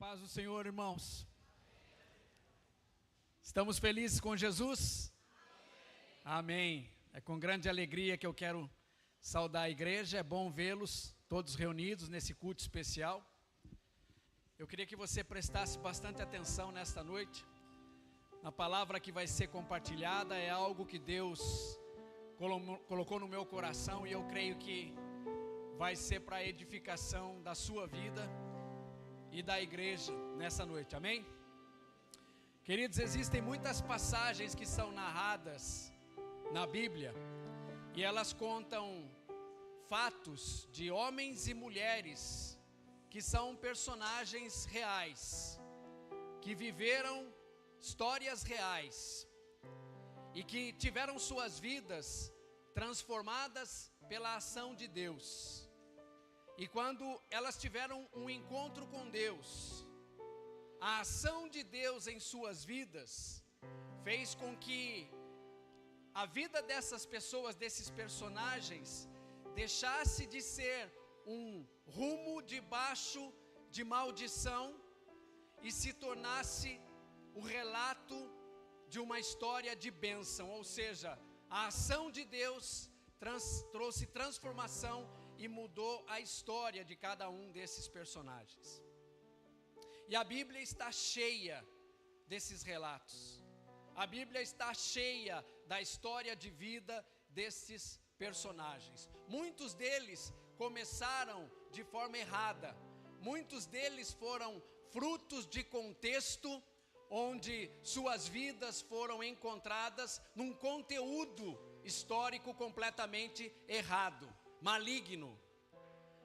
paz do Senhor, irmãos. Estamos felizes com Jesus? Amém. É com grande alegria que eu quero saudar a igreja. É bom vê-los todos reunidos nesse culto especial. Eu queria que você prestasse bastante atenção nesta noite. A palavra que vai ser compartilhada é algo que Deus colocou no meu coração e eu creio que vai ser para a edificação da sua vida e da igreja nessa noite, amém? Queridos, existem muitas passagens que são narradas na Bíblia e elas contam fatos de homens e mulheres que são personagens reais, que viveram histórias reais e que tiveram suas vidas transformadas pela ação de Deus. E quando elas tiveram um encontro com Deus, a ação de Deus em suas vidas fez com que a vida dessas pessoas, desses personagens, deixasse de ser um rumo debaixo de maldição e se tornasse o relato de uma história de bênção. Ou seja, a ação de Deus trouxe transformação e mudou a história de cada um desses personagens. E a Bíblia está cheia desses relatos. A Bíblia está cheia da história de vida desses personagens. Muitos deles começaram de forma errada. Muitos deles foram frutos de contexto onde suas vidas foram encontradas num conteúdo histórico completamente errado, maligno.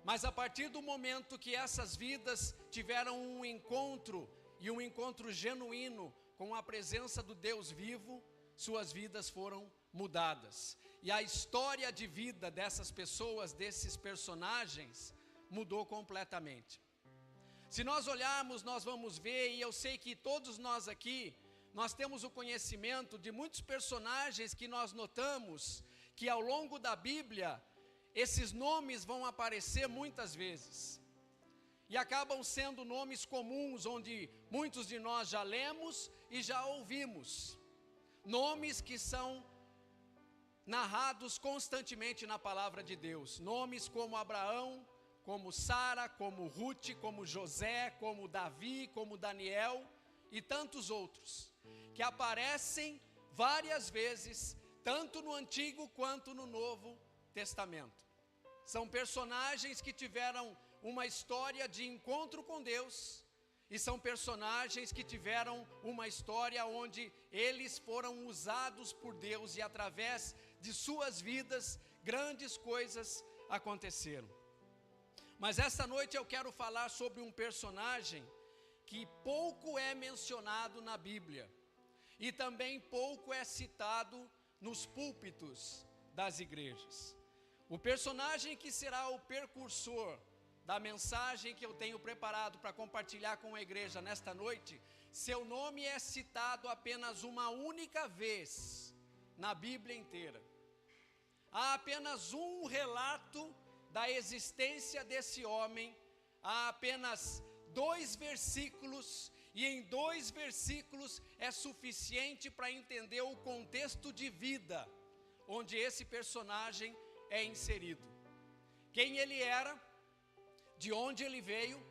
Mas a partir do momento que essas vidas tiveram um encontro, e um encontro genuíno com a presença do Deus vivo, suas vidas foram mudadas. E a história de vida dessas pessoas, desses personagens, mudou completamente. Se nós olharmos, nós vamos ver, e eu sei que todos nós aqui, nós temos o conhecimento de muitos personagens que nós notamos que ao longo da Bíblia, esses nomes vão aparecer muitas vezes. E acabam sendo nomes comuns, onde muitos de nós já lemos e já ouvimos. Nomes que são narrados constantemente na palavra de Deus. Nomes como Abraão, como Sara, como Ruth, como José, como Davi, como Daniel e tantos outros, que aparecem várias vezes, tanto no Antigo quanto no Novo Testamento. São personagens que tiveram uma história de encontro com Deus, e são personagens que tiveram uma história onde eles foram usados por Deus, e através de suas vidas, grandes coisas aconteceram. Mas esta noite eu quero falar sobre um personagem que pouco é mencionado na Bíblia e também pouco é citado nos púlpitos das igrejas. O personagem que será o precursor da mensagem que eu tenho preparado para compartilhar com a igreja nesta noite, seu nome é citado apenas uma única vez na Bíblia inteira. Há apenas um relato da existência desse homem, há apenas 2 versículos, e em 2 versículos é suficiente para entender o contexto de vida onde esse personagem é inserido. Quem ele era, de onde ele veio,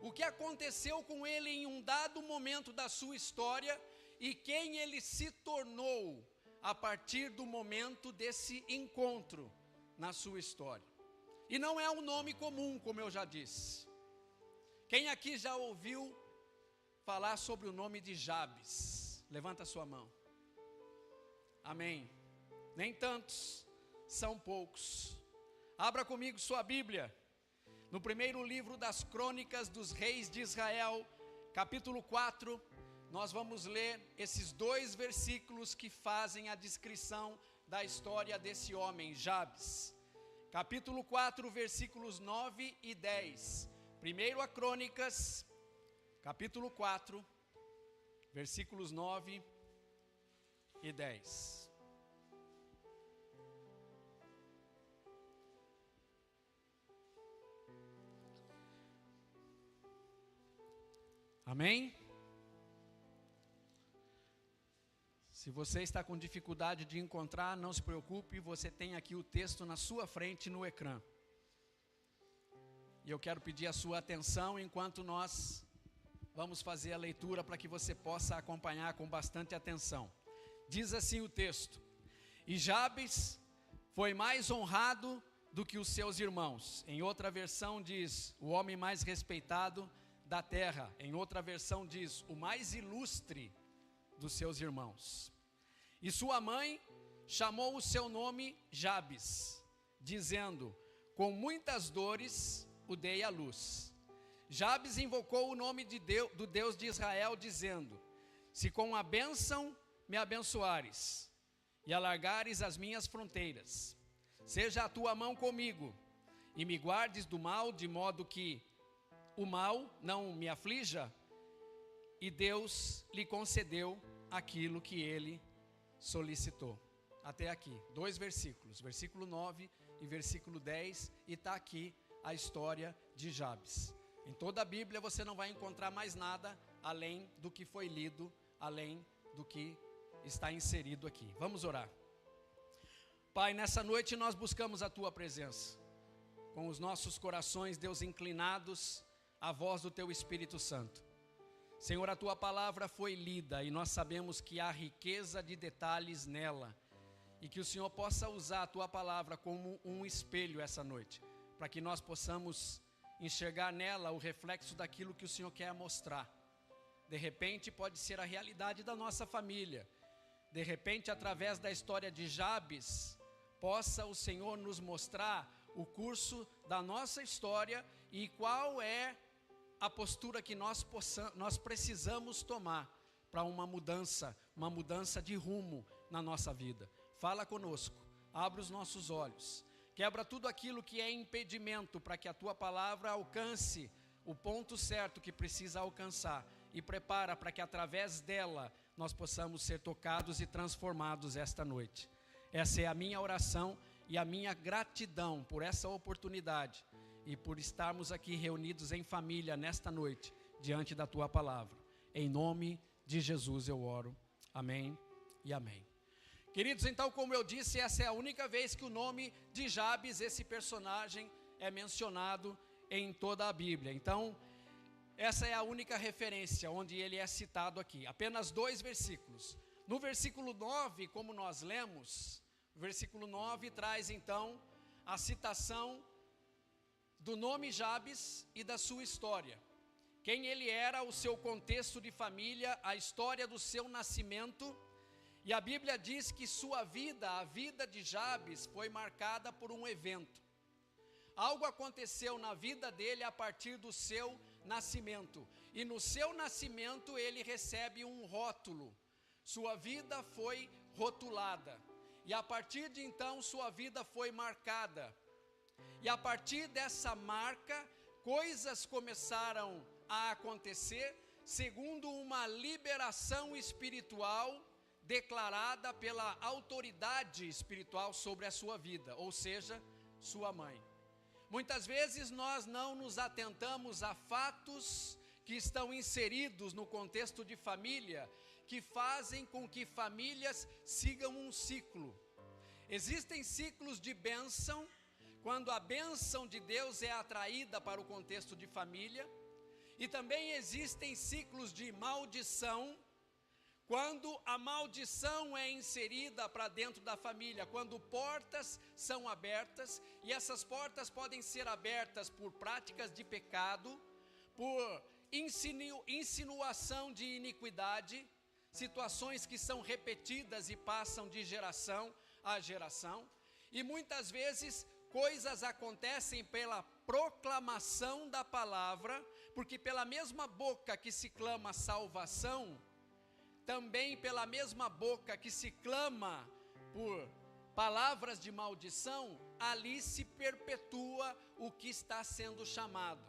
o que aconteceu com ele em um dado momento da sua história e quem ele se tornou a partir do momento desse encontro na sua história. E não é um nome comum, como eu já disse. Quem aqui já ouviu falar sobre o nome de Jabes? Levanta a sua mão. Amém. Nem tantos, são poucos. Abra comigo sua Bíblia, no primeiro livro das Crônicas dos Reis de Israel, capítulo 4, nós vamos ler esses 2 versículos que fazem a descrição da história desse homem, Jabes. Capítulo 4, versículos 9 e 10. Primeiro a Crônicas, capítulo 4, versículos 9 e 10. Amém? Se você está com dificuldade de encontrar, não se preocupe, você tem aqui o texto na sua frente no ecrã. E eu quero pedir a sua atenção enquanto nós vamos fazer a leitura para que você possa acompanhar com bastante atenção. Diz assim o texto: E Jabes foi mais honrado do que os seus irmãos. Em outra versão diz, o homem mais respeitado da terra. Em outra versão diz, o mais ilustre dos seus irmãos. E sua mãe chamou o seu nome Jabes, dizendo, com muitas dores o dei à luz. Jabes invocou o nome do Deus de Israel, dizendo, se com a bênção me abençoares e alargares as minhas fronteiras, seja a tua mão comigo e me guardes do mal, de modo que o mal não me aflija. E Deus lhe concedeu aquilo que ele solicitou. Até aqui, 2 versículos, versículo 9 e versículo 10, e está aqui a história de Jabes. Em toda a Bíblia você não vai encontrar mais nada além do que foi lido, além do que está inserido aqui. Vamos orar. Pai, nessa noite nós buscamos a Tua presença, com os nossos corações, Deus, inclinados à voz do Teu Espírito Santo. Senhor, a Tua palavra foi lida e nós sabemos que há riqueza de detalhes nela, e que o Senhor possa usar a Tua palavra como um espelho essa noite, para que nós possamos enxergar nela o reflexo daquilo que o Senhor quer mostrar. De repente pode ser a realidade da nossa família, de repente através da história de Jabes, possa o Senhor nos mostrar o curso da nossa história e qual é a postura que nós precisamos tomar para uma mudança de rumo na nossa vida. Fala conosco, abre os nossos olhos, quebra tudo aquilo que é impedimento para que a Tua palavra alcance o ponto certo que precisa alcançar, e prepara para que através dela nós possamos ser tocados e transformados esta noite. Essa é a minha oração e a minha gratidão por essa oportunidade e por estarmos aqui reunidos em família nesta noite, diante da Tua palavra. Em nome de Jesus eu oro. Amém e amém. Queridos, então, como eu disse, essa é a única vez que o nome de Jabes, esse personagem, é mencionado em toda a Bíblia. Então, essa é a única referência onde ele é citado aqui. Apenas 2 versículos. No versículo 9, como nós lemos, o versículo 9 traz então a citação do nome Jabes e da sua história. Quem ele era, o seu contexto de família, a história do seu nascimento. E a Bíblia diz que sua vida, a vida de Jabes, foi marcada por um evento. Algo aconteceu na vida dele a partir do seu nascimento. E no seu nascimento ele recebe um rótulo. Sua vida foi rotulada. E a partir de então sua vida foi marcada. E a partir dessa marca, coisas começaram a acontecer segundo uma liberação espiritual declarada pela autoridade espiritual sobre a sua vida, ou seja, sua mãe. Muitas vezes nós não nos atentamos a fatos que estão inseridos no contexto de família, que fazem com que famílias sigam um ciclo. Existem ciclos de bênção, quando a bênção de Deus é atraída para o contexto de família, e também existem ciclos de maldição, quando a maldição é inserida para dentro da família, quando portas são abertas, e essas portas podem ser abertas por práticas de pecado, por insinuação de iniquidade, situações que são repetidas e passam de geração a geração, e muitas vezes coisas acontecem pela proclamação da palavra, porque pela mesma boca que se clama salvação, também pela mesma boca que se clama por palavras de maldição, ali se perpetua o que está sendo chamado.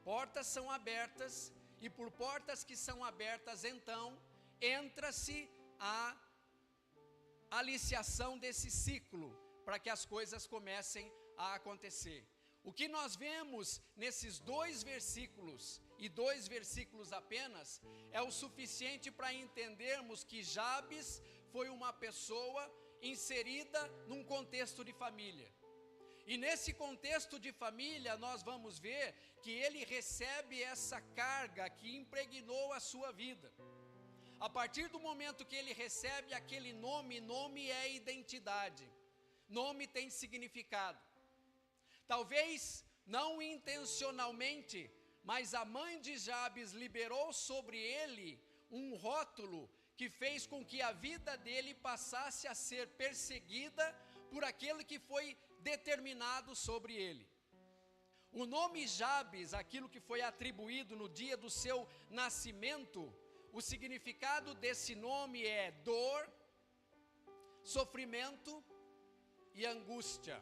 Portas são abertas, e por portas que são abertas, então, entra-se a aliciação desse ciclo, para que as coisas comecem a acontecer. O que nós vemos nesses 2 versículos, e 2 versículos apenas, é o suficiente para entendermos que Jabes foi uma pessoa inserida num contexto de família. E nesse contexto de família, nós vamos ver que ele recebe essa carga que impregnou a sua vida. A partir do momento que ele recebe aquele nome, nome é identidade. Nome tem significado. Talvez não intencionalmente, mas a mãe de Jabes liberou sobre ele um rótulo que fez com que a vida dele passasse a ser perseguida por aquele que foi determinado sobre ele. O nome Jabes, aquilo que foi atribuído no dia do seu nascimento, o significado desse nome é dor, sofrimento e angústia.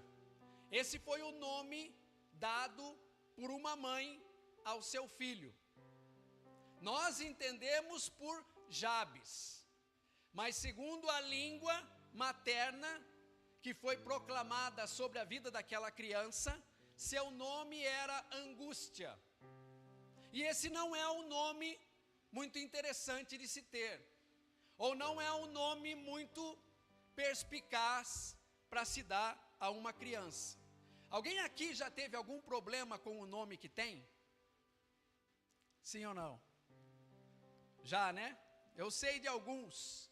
Esse foi o nome dado por uma mãe ao seu filho. Nós entendemos por Jabes, mas segundo a língua materna que foi proclamada sobre a vida daquela criança, seu nome era angústia. E esse não é um nome muito interessante de se ter, ou não é um nome muito perspicaz para se dar a uma criança. Alguém aqui já teve algum problema com o nome que tem? Sim ou não? Já, né? Eu sei de alguns,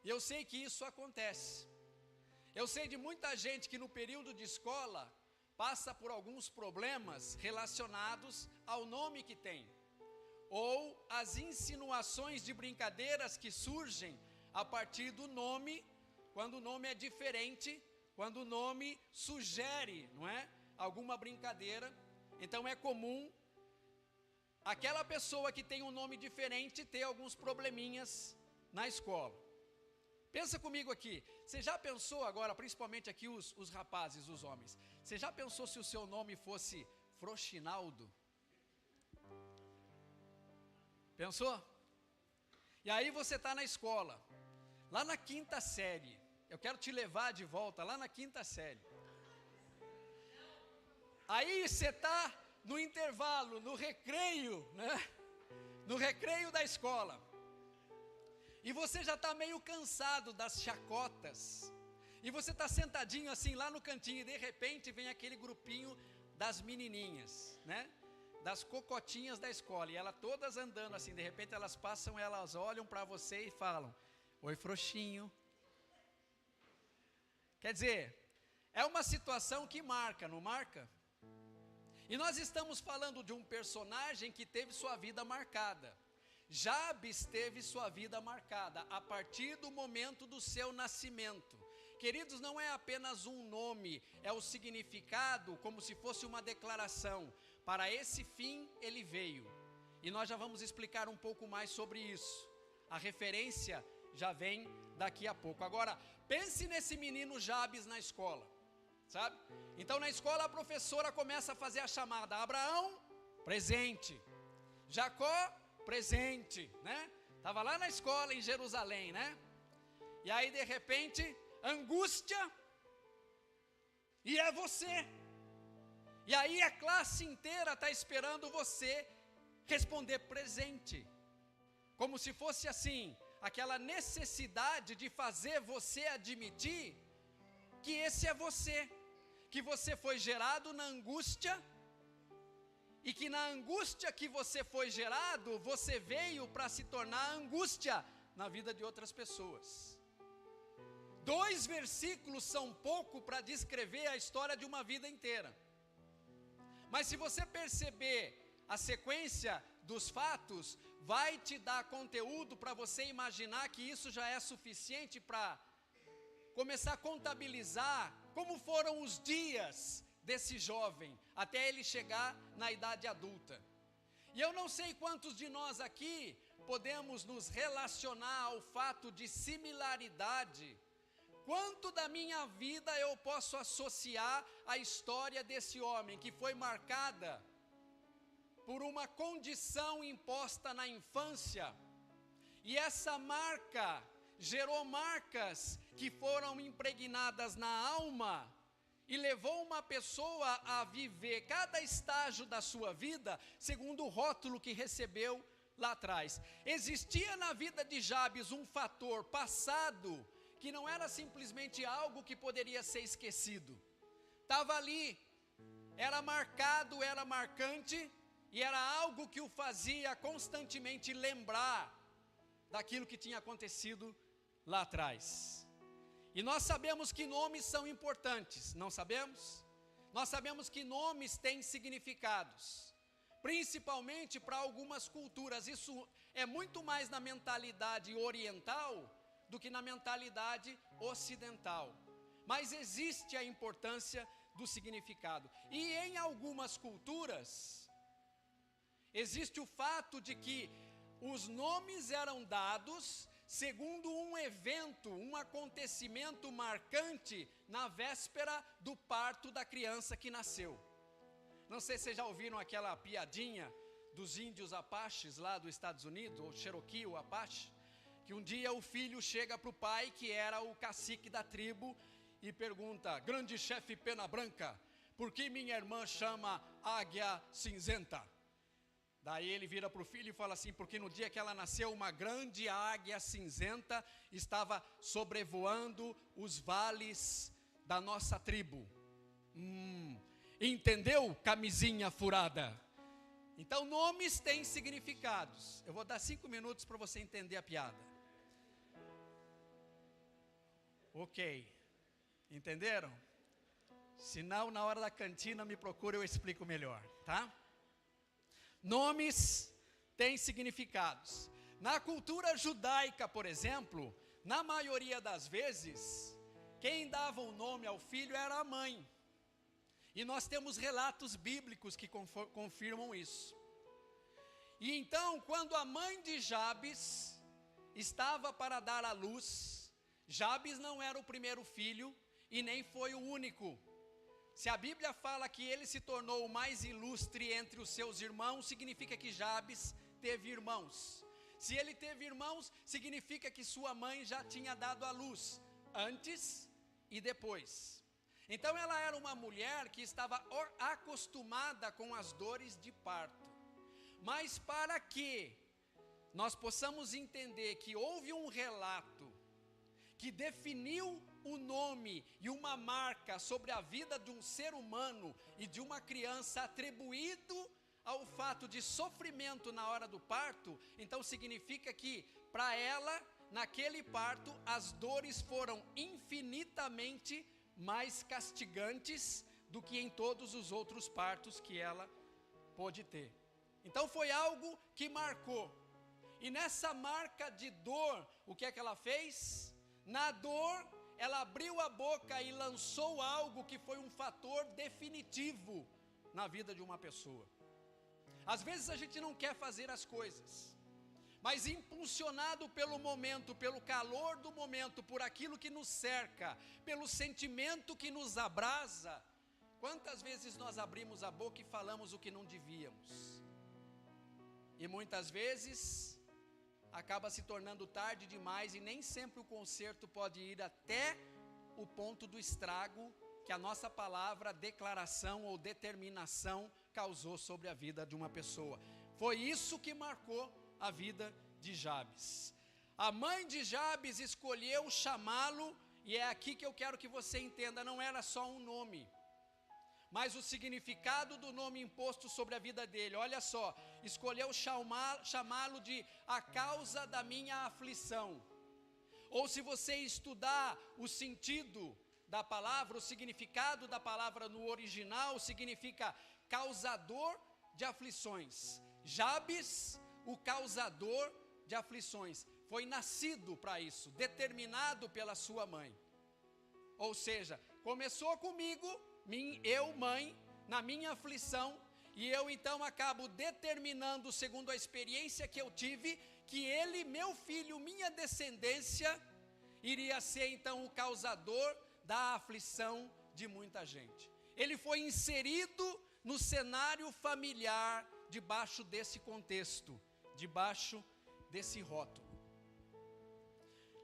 e eu sei que isso acontece. Eu sei de muita gente que no período de escola passa por alguns problemas relacionados ao nome que tem, ou as insinuações de brincadeiras que surgem a partir do nome, quando o nome é diferente, quando o nome sugere, não é? Alguma brincadeira. Então é comum aquela pessoa que tem um nome diferente ter alguns probleminhas na escola. Pensa comigo aqui, você já pensou agora, principalmente aqui os rapazes, os homens, você já pensou se o seu nome fosse Frouxinaldo? Pensou? E aí você está na escola, lá na 5ª série, eu quero te levar de volta, lá na 5ª série. Aí você está no intervalo, no recreio, né? No recreio da escola. E você já está meio cansado das chacotas. E você está sentadinho assim lá no cantinho, e de repente vem aquele grupinho das menininhas, né? Das cocotinhas da escola. E elas todas andando assim, de repente elas passam, elas olham para você e falam: oi, frouxinho. Quer dizer, é uma situação que marca, não marca? E nós estamos falando de um personagem que teve sua vida marcada. Jabes teve sua vida marcada a partir do momento do seu nascimento. Queridos, não é apenas um nome, é o significado, como se fosse uma declaração. Para esse fim ele veio. E nós já vamos explicar um pouco mais sobre isso. A referência já vem daqui a pouco. Agora, pense nesse menino Jabes na escola, sabe? Então na escola a professora começa a fazer a chamada: Abraão, presente. Jacó, presente, né? Estava lá na escola em Jerusalém, né? E aí de repente, angústia, e é você. E aí a classe inteira está esperando você responder presente. Como se fosse assim, aquela necessidade de fazer você admitir que esse é você. Que você foi gerado na angústia, e que na angústia que você foi gerado, você veio para se tornar angústia na vida de outras pessoas. 2 versículos são pouco para descrever a história de uma vida inteira. Mas se você perceber a sequência dos fatos, vai te dar conteúdo para você imaginar que isso já é suficiente para começar a contabilizar como foram os dias desse jovem, até ele chegar na idade adulta. E eu não sei quantos de nós aqui podemos nos relacionar ao fato de similaridade. Quanto da minha vida eu posso associar à história desse homem, que foi marcada por uma condição imposta na infância, e essa marca gerou marcas que foram impregnadas na alma, e levou uma pessoa a viver cada estágio da sua vida segundo o rótulo que recebeu lá atrás. Existia na vida de Jabes um fator passado que não era simplesmente algo que poderia ser esquecido. Estava ali, era marcado, era marcante, e era algo que o fazia constantemente lembrar daquilo que tinha acontecido lá atrás. E nós sabemos que nomes são importantes, não sabemos? Nós sabemos que nomes têm significados, principalmente para algumas culturas. Isso é muito mais na mentalidade oriental do que na mentalidade ocidental. Mas existe a importância do significado. E em algumas culturas, existe o fato de que os nomes eram dados segundo um evento, um acontecimento marcante na véspera do parto da criança que nasceu. Não sei se vocês já ouviram aquela piadinha dos índios Apaches lá dos Estados Unidos, ou Cherokee, o Apache, que um dia o filho chega para o pai, que era o cacique da tribo, e pergunta: grande chefe Pena Branca, por que minha irmã chama Águia Cinzenta? Daí ele vira para o filho e fala assim: porque no dia que ela nasceu, uma grande águia cinzenta estava sobrevoando os vales da nossa tribo. Entendeu, camisinha furada? Então nomes têm significados. Eu vou dar 5 minutos para você entender a piada. Ok, entenderam? Se não, na hora da cantina me procura, eu explico melhor, tá? Nomes têm significados. Na cultura judaica, por exemplo, na maioria das vezes, quem dava o nome ao filho era a mãe. E nós temos relatos bíblicos que confirmam isso. E então, quando a mãe de Jabes estava para dar à luz, Jabes não era o primeiro filho e nem foi o único. Se a Bíblia fala que ele se tornou o mais ilustre entre os seus irmãos, significa que Jabes teve irmãos. Se ele teve irmãos, significa que sua mãe já tinha dado à luz, antes e depois. Então ela era uma mulher que estava acostumada com as dores de parto. Mas para que nós possamos entender que houve um relato que definiu o nome e uma marca sobre a vida de um ser humano e de uma criança, atribuído ao fato de sofrimento na hora do parto, então significa que para ela, naquele parto, as dores foram infinitamente mais castigantes do que em todos os outros partos que ela pôde ter. Então foi algo que marcou. E nessa marca de dor, o que é que ela fez? Na dor, ela abriu a boca e lançou algo que foi um fator definitivo na vida de uma pessoa. Às vezes a gente não quer fazer as coisas, mas impulsionado pelo momento, pelo calor do momento, por aquilo que nos cerca, pelo sentimento que nos abrasa, quantas vezes nós abrimos a boca e falamos o que não devíamos? E muitas vezes acaba se tornando tarde demais e nem sempre o conserto pode ir até o ponto do estrago que a nossa palavra, declaração ou determinação causou sobre a vida de uma pessoa. Foi isso que marcou a vida de Jabes. A mãe de Jabes escolheu chamá-lo, e é aqui que eu quero que você entenda, não era só um nome, mas o significado do nome imposto sobre a vida dele. Olha só, escolheu chamá-lo de a causa da minha aflição. Ou se você estudar o sentido da palavra, o significado da palavra no original, significa causador de aflições. Jabes, o causador de aflições, foi nascido para isso, determinado pela sua mãe. Ou seja, começou comigo, eu, mãe, na minha aflição, e eu então acabo determinando, segundo a experiência que eu tive, que ele, meu filho, minha descendência, iria ser então o causador da aflição de muita gente. Ele foi inserido no cenário familiar, debaixo desse contexto, debaixo desse rótulo.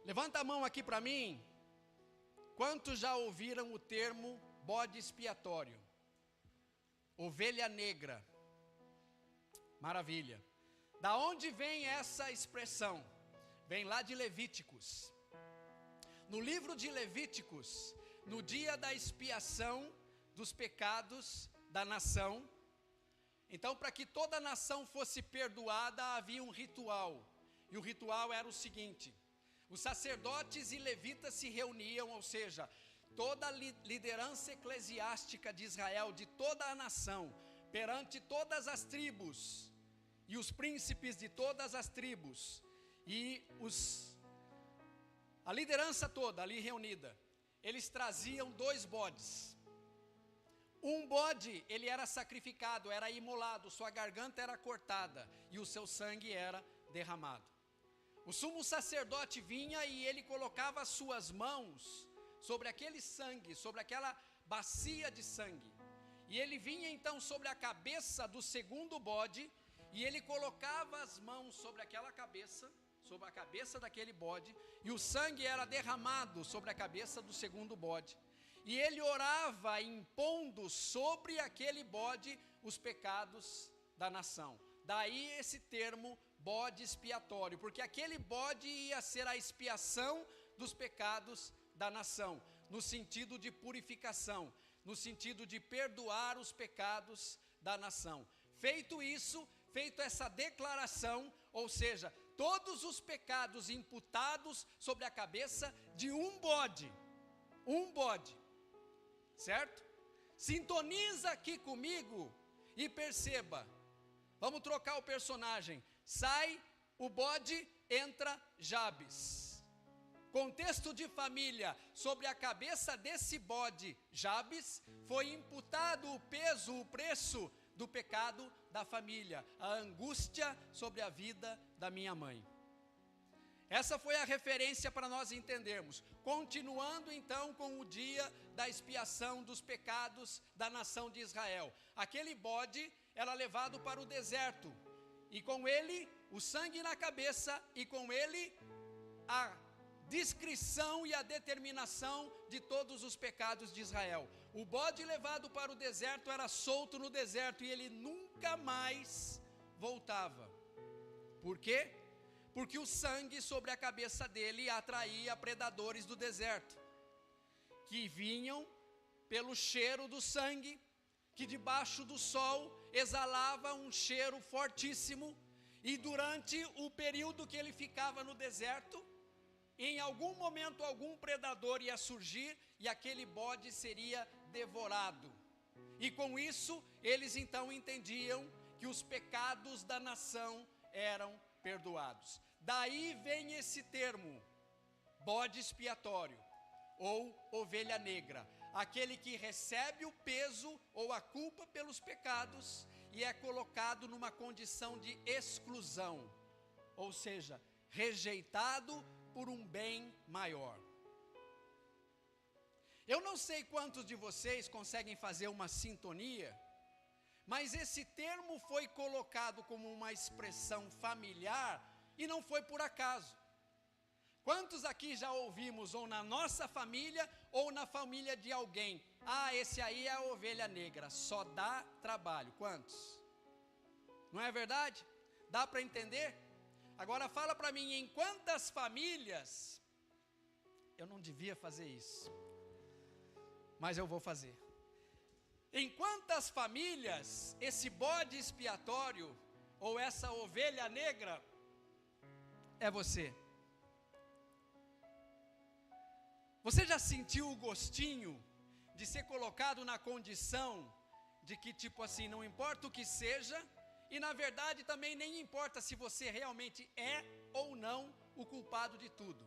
Levanta a mão aqui para mim. Quantos já ouviram o termo bode expiatório, ovelha negra. Maravilha. Da onde vem essa expressão? Vem lá de Levíticos. No livro de Levíticos, no dia da expiação dos pecados da nação, então, para que toda a nação fosse perdoada, havia um ritual. E o ritual era o seguinte: os sacerdotes e levitas se reuniam, ou seja, toda a liderança eclesiástica de Israel, de toda a nação, perante todas as tribos, e os príncipes de todas as tribos, e a liderança toda ali reunida, eles traziam 2 bodes. Um bode, ele era sacrificado, era imolado, sua garganta era cortada e o seu sangue era derramado. O sumo sacerdote vinha e ele colocava as suas mãos sobre aquele sangue, sobre aquela bacia de sangue. E ele vinha então sobre a cabeça do segundo bode e ele colocava as mãos sobre aquela cabeça, sobre a cabeça daquele bode, e o sangue era derramado sobre a cabeça do segundo bode. E ele orava impondo sobre aquele bode os pecados da nação. Daí esse termo bode expiatório, porque aquele bode ia ser a expiação dos pecados da nação, no sentido de purificação, no sentido de perdoar os pecados da nação. Feito isso, feito essa declaração, ou seja, todos os pecados imputados sobre a cabeça de um bode, certo? Sintoniza aqui comigo e perceba, vamos trocar o personagem, sai o bode, entra Jabes. Contexto de família, sobre a cabeça desse bode, Jabes, foi imputado o peso, o preço do pecado da família, a angústia sobre a vida da minha mãe. Essa foi a referência para nós entendermos. Continuando então com o dia da expiação dos pecados da nação de Israel. Aquele bode era levado para o deserto, e com ele o sangue na cabeça, e com ele a descrição e a determinação de todos os pecados de Israel. O bode levado para o deserto era solto no deserto e ele nunca mais voltava. Por quê? Porque o sangue sobre a cabeça dele atraía predadores do deserto, que vinham pelo cheiro do sangue, que debaixo do sol exalava um cheiro fortíssimo, e durante o período que ele ficava no deserto, em algum momento algum predador ia surgir e aquele bode seria devorado. E com isso eles então entendiam que os pecados da nação eram perdoados. Daí vem esse termo, bode expiatório, ou ovelha negra, aquele que recebe o peso ou a culpa pelos pecados e é colocado numa condição de exclusão, ou seja, rejeitado por um bem maior. Eu não sei quantos de vocês conseguem fazer uma sintonia, mas esse termo foi colocado como uma expressão familiar e não foi por acaso. Quantos aqui já ouvimos, ou na nossa família, ou na família de alguém, esse aí é a ovelha negra, só dá trabalho? Quantos? Não é verdade? Dá para entender? Agora fala para mim, em quantas famílias, eu não devia fazer isso, mas eu vou fazer. Em quantas famílias esse bode expiatório, ou essa ovelha negra, é você? Você já sentiu o gostinho de ser colocado na condição de que tipo assim, não importa o que seja, e na verdade também nem importa se você realmente é ou não o culpado de tudo,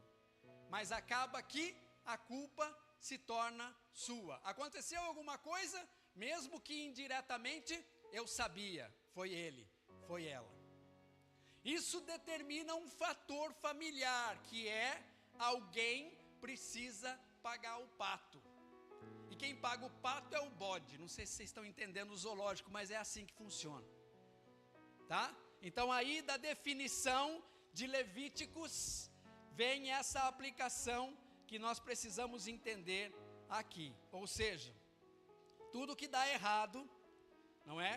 mas acaba que a culpa se torna sua. Aconteceu alguma coisa, mesmo que indiretamente, eu sabia, foi ele, foi ela. Isso determina um fator familiar, que é alguém precisa pagar o pato. E quem paga o pato é o bode. Não sei se vocês estão entendendo o zoológico, mas é assim que funciona. Tá? Então aí da definição de Levíticos vem essa aplicação que nós precisamos entender aqui. Ou seja, tudo que dá errado, não é?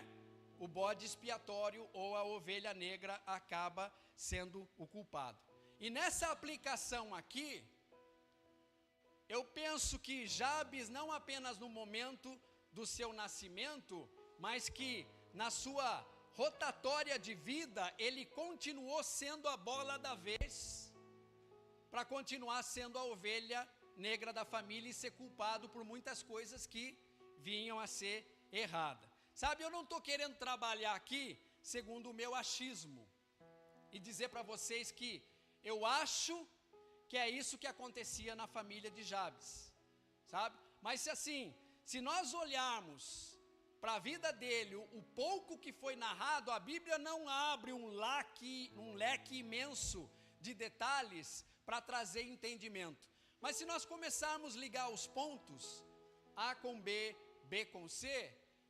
O bode expiatório ou a ovelha negra acaba sendo o culpado. E nessa aplicação aqui, eu penso que Jabes, não apenas no momento do seu nascimento, mas que na sua rotatória de vida, ele continuou sendo a bola da vez, para continuar sendo a ovelha negra da família e ser culpado por muitas coisas que vinham a ser erradas. Sabe, eu não estou querendo trabalhar aqui segundo o meu achismo e dizer para vocês que eu acho que é isso que acontecia na família de Jabes, sabe? Mas se nós olharmos para a vida dele, o pouco que foi narrado, a Bíblia não abre um leque imenso de detalhes para trazer entendimento. Mas se nós começarmos a ligar os pontos, A com B, B com C,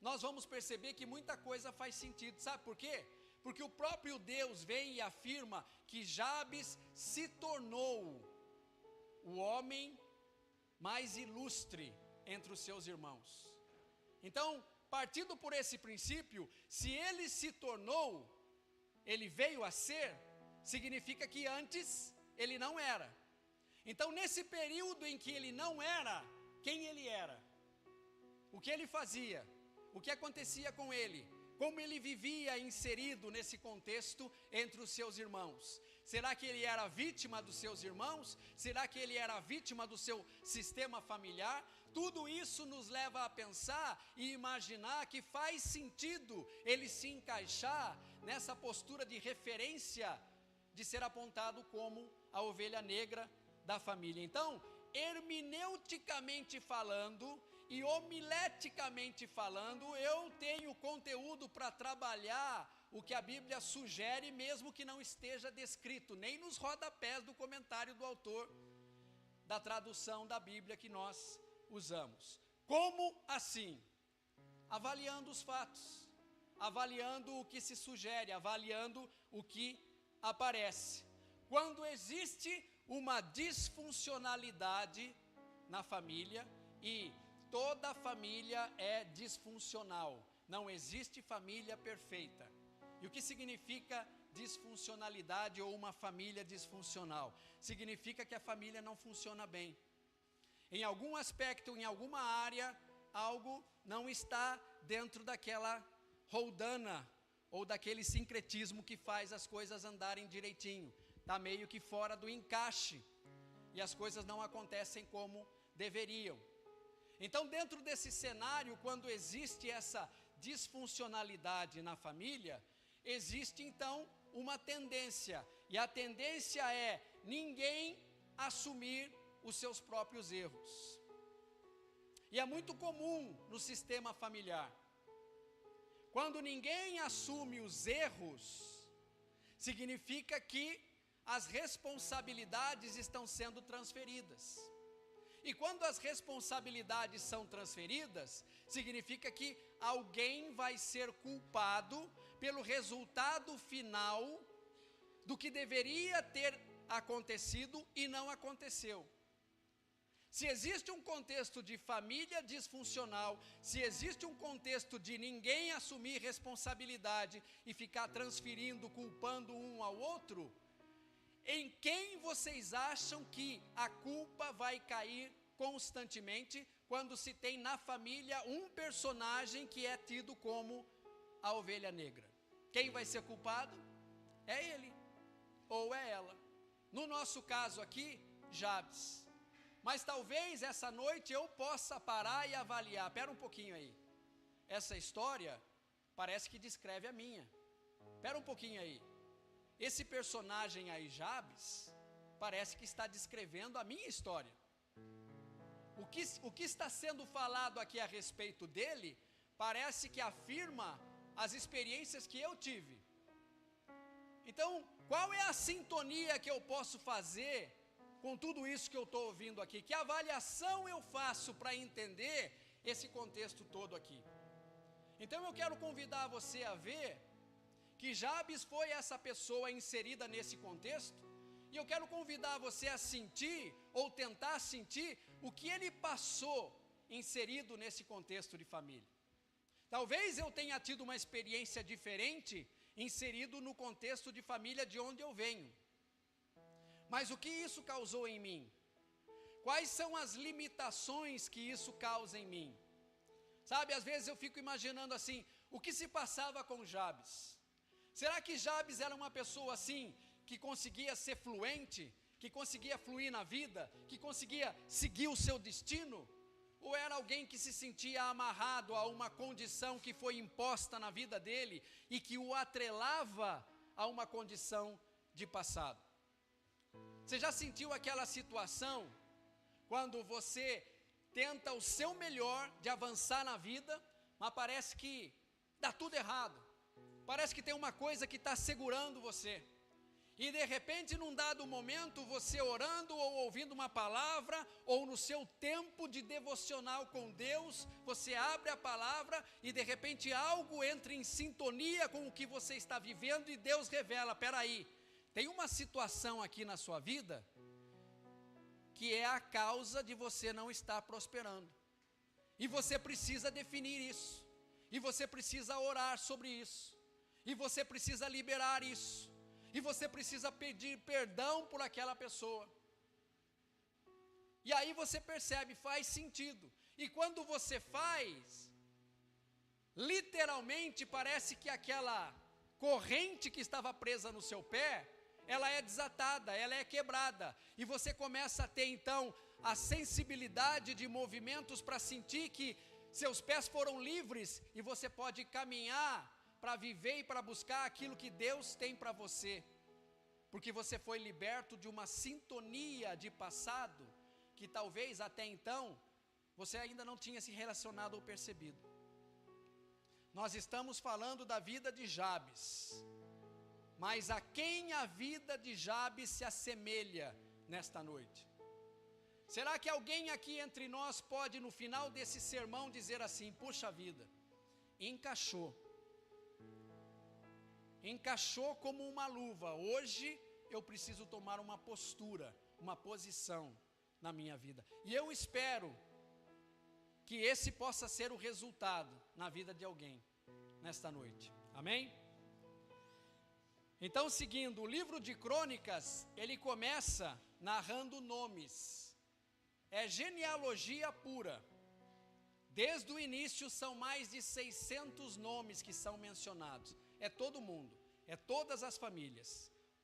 nós vamos perceber que muita coisa faz sentido. Sabe por quê? Porque o próprio Deus vem e afirma que Jabes se tornou o homem mais ilustre entre os seus irmãos. Então, partindo por esse princípio, se ele se tornou, ele veio a ser, significa que antes ele não era. Então, nesse período em que ele não era, quem ele era? O que ele fazia? O que acontecia com ele? Como ele vivia inserido nesse contexto entre os seus irmãos? Será que ele era vítima dos seus irmãos? Será que ele era vítima do seu sistema familiar? Tudo isso nos leva a pensar e imaginar que faz sentido ele se encaixar nessa postura de referência de ser apontado como a ovelha negra da família. Então, hermeneuticamente falando e homileticamente falando, eu tenho conteúdo para trabalhar o que a Bíblia sugere, mesmo que não esteja descrito, nem nos rodapés do comentário do autor da tradução da Bíblia que nós usamos. Como assim? Avaliando os fatos, avaliando o que se sugere, avaliando o que aparece. Quando existe uma disfuncionalidade na família, e toda família é disfuncional, não existe família perfeita. E o que significa disfuncionalidade ou uma família disfuncional? Significa que a família não funciona bem. Em algum aspecto, em alguma área, algo não está dentro daquela roldana ou daquele sincretismo que faz as coisas andarem direitinho. Está meio que fora do encaixe e as coisas não acontecem como deveriam. Então, dentro desse cenário, quando existe essa disfuncionalidade na família, existe então uma tendência, e a tendência é ninguém assumir os seus próprios erros. E é muito comum no sistema familiar, quando ninguém assume os erros, significa que as responsabilidades estão sendo transferidas. E quando as responsabilidades são transferidas, significa que alguém vai ser culpado pelo resultado final do que deveria ter acontecido e não aconteceu. Se existe um contexto de família disfuncional, se existe um contexto de ninguém assumir responsabilidade e ficar transferindo, culpando um ao outro, em quem vocês acham que a culpa vai cair constantemente quando se tem na família um personagem que é tido como a ovelha negra? Quem vai ser culpado? É ele ou é ela. No nosso caso aqui, Jabes. Mas talvez essa noite eu possa parar e avaliar. Espera um pouquinho aí. Essa história parece que descreve a minha. Espera um pouquinho aí. Esse personagem aí, Jabes, parece que está descrevendo a minha história. O que está sendo falado aqui a respeito dele, parece que afirma as experiências que eu tive. Então, qual é a sintonia que eu posso fazer com tudo isso que eu estou ouvindo aqui? Que avaliação eu faço para entender esse contexto todo aqui? Então eu quero convidar você a ver que Jabes foi essa pessoa inserida nesse contexto, e eu quero convidar você a sentir, ou tentar sentir, o que ele passou inserido nesse contexto de família. Talvez eu tenha tido uma experiência diferente inserido no contexto de família de onde eu venho. Mas o que isso causou em mim? Quais são as limitações que isso causa em mim? Sabe, às vezes eu fico imaginando assim, o que se passava com Jabes? Será que Jabes era uma pessoa assim, que conseguia ser fluente, que conseguia fluir na vida, que conseguia seguir o seu destino? Ou era alguém que se sentia amarrado a uma condição que foi imposta na vida dele e que o atrelava a uma condição de passado? Você já sentiu aquela situação quando você tenta o seu melhor de avançar na vida, mas parece que dá tudo errado, parece que tem uma coisa que está segurando você, e de repente num dado momento, você orando ou ouvindo uma palavra, ou no seu tempo de devocional com Deus, você abre a palavra e de repente algo entra em sintonia com o que você está vivendo, e Deus revela, peraí, tem uma situação aqui na sua vida, que é a causa de você não estar prosperando, e você precisa definir isso, e você precisa orar sobre isso, e você precisa liberar isso, e você precisa pedir perdão por aquela pessoa, e aí você percebe, faz sentido, e quando você faz, literalmente parece que aquela corrente que estava presa no seu pé, ela é desatada, ela é quebrada, e você começa a ter então a sensibilidade de movimentos para sentir que seus pés foram livres, e você pode caminhar para viver e para buscar aquilo que Deus tem para você, porque você foi liberto de uma sintonia de passado, que talvez até então, você ainda não tinha se relacionado ou percebido. Nós estamos falando da vida de Jabes, mas a quem a vida de Jabes se assemelha nesta noite? Será que alguém aqui entre nós pode no final desse sermão dizer assim, puxa vida, encaixou como uma luva, hoje eu preciso tomar uma postura, uma posição na minha vida, e eu espero que esse possa ser o resultado na vida de alguém nesta noite, amém? Então, seguindo, o livro de Crônicas, ele começa narrando nomes, é genealogia pura, desde o início são mais de 600 nomes que são mencionados, é todo mundo, é todas as famílias,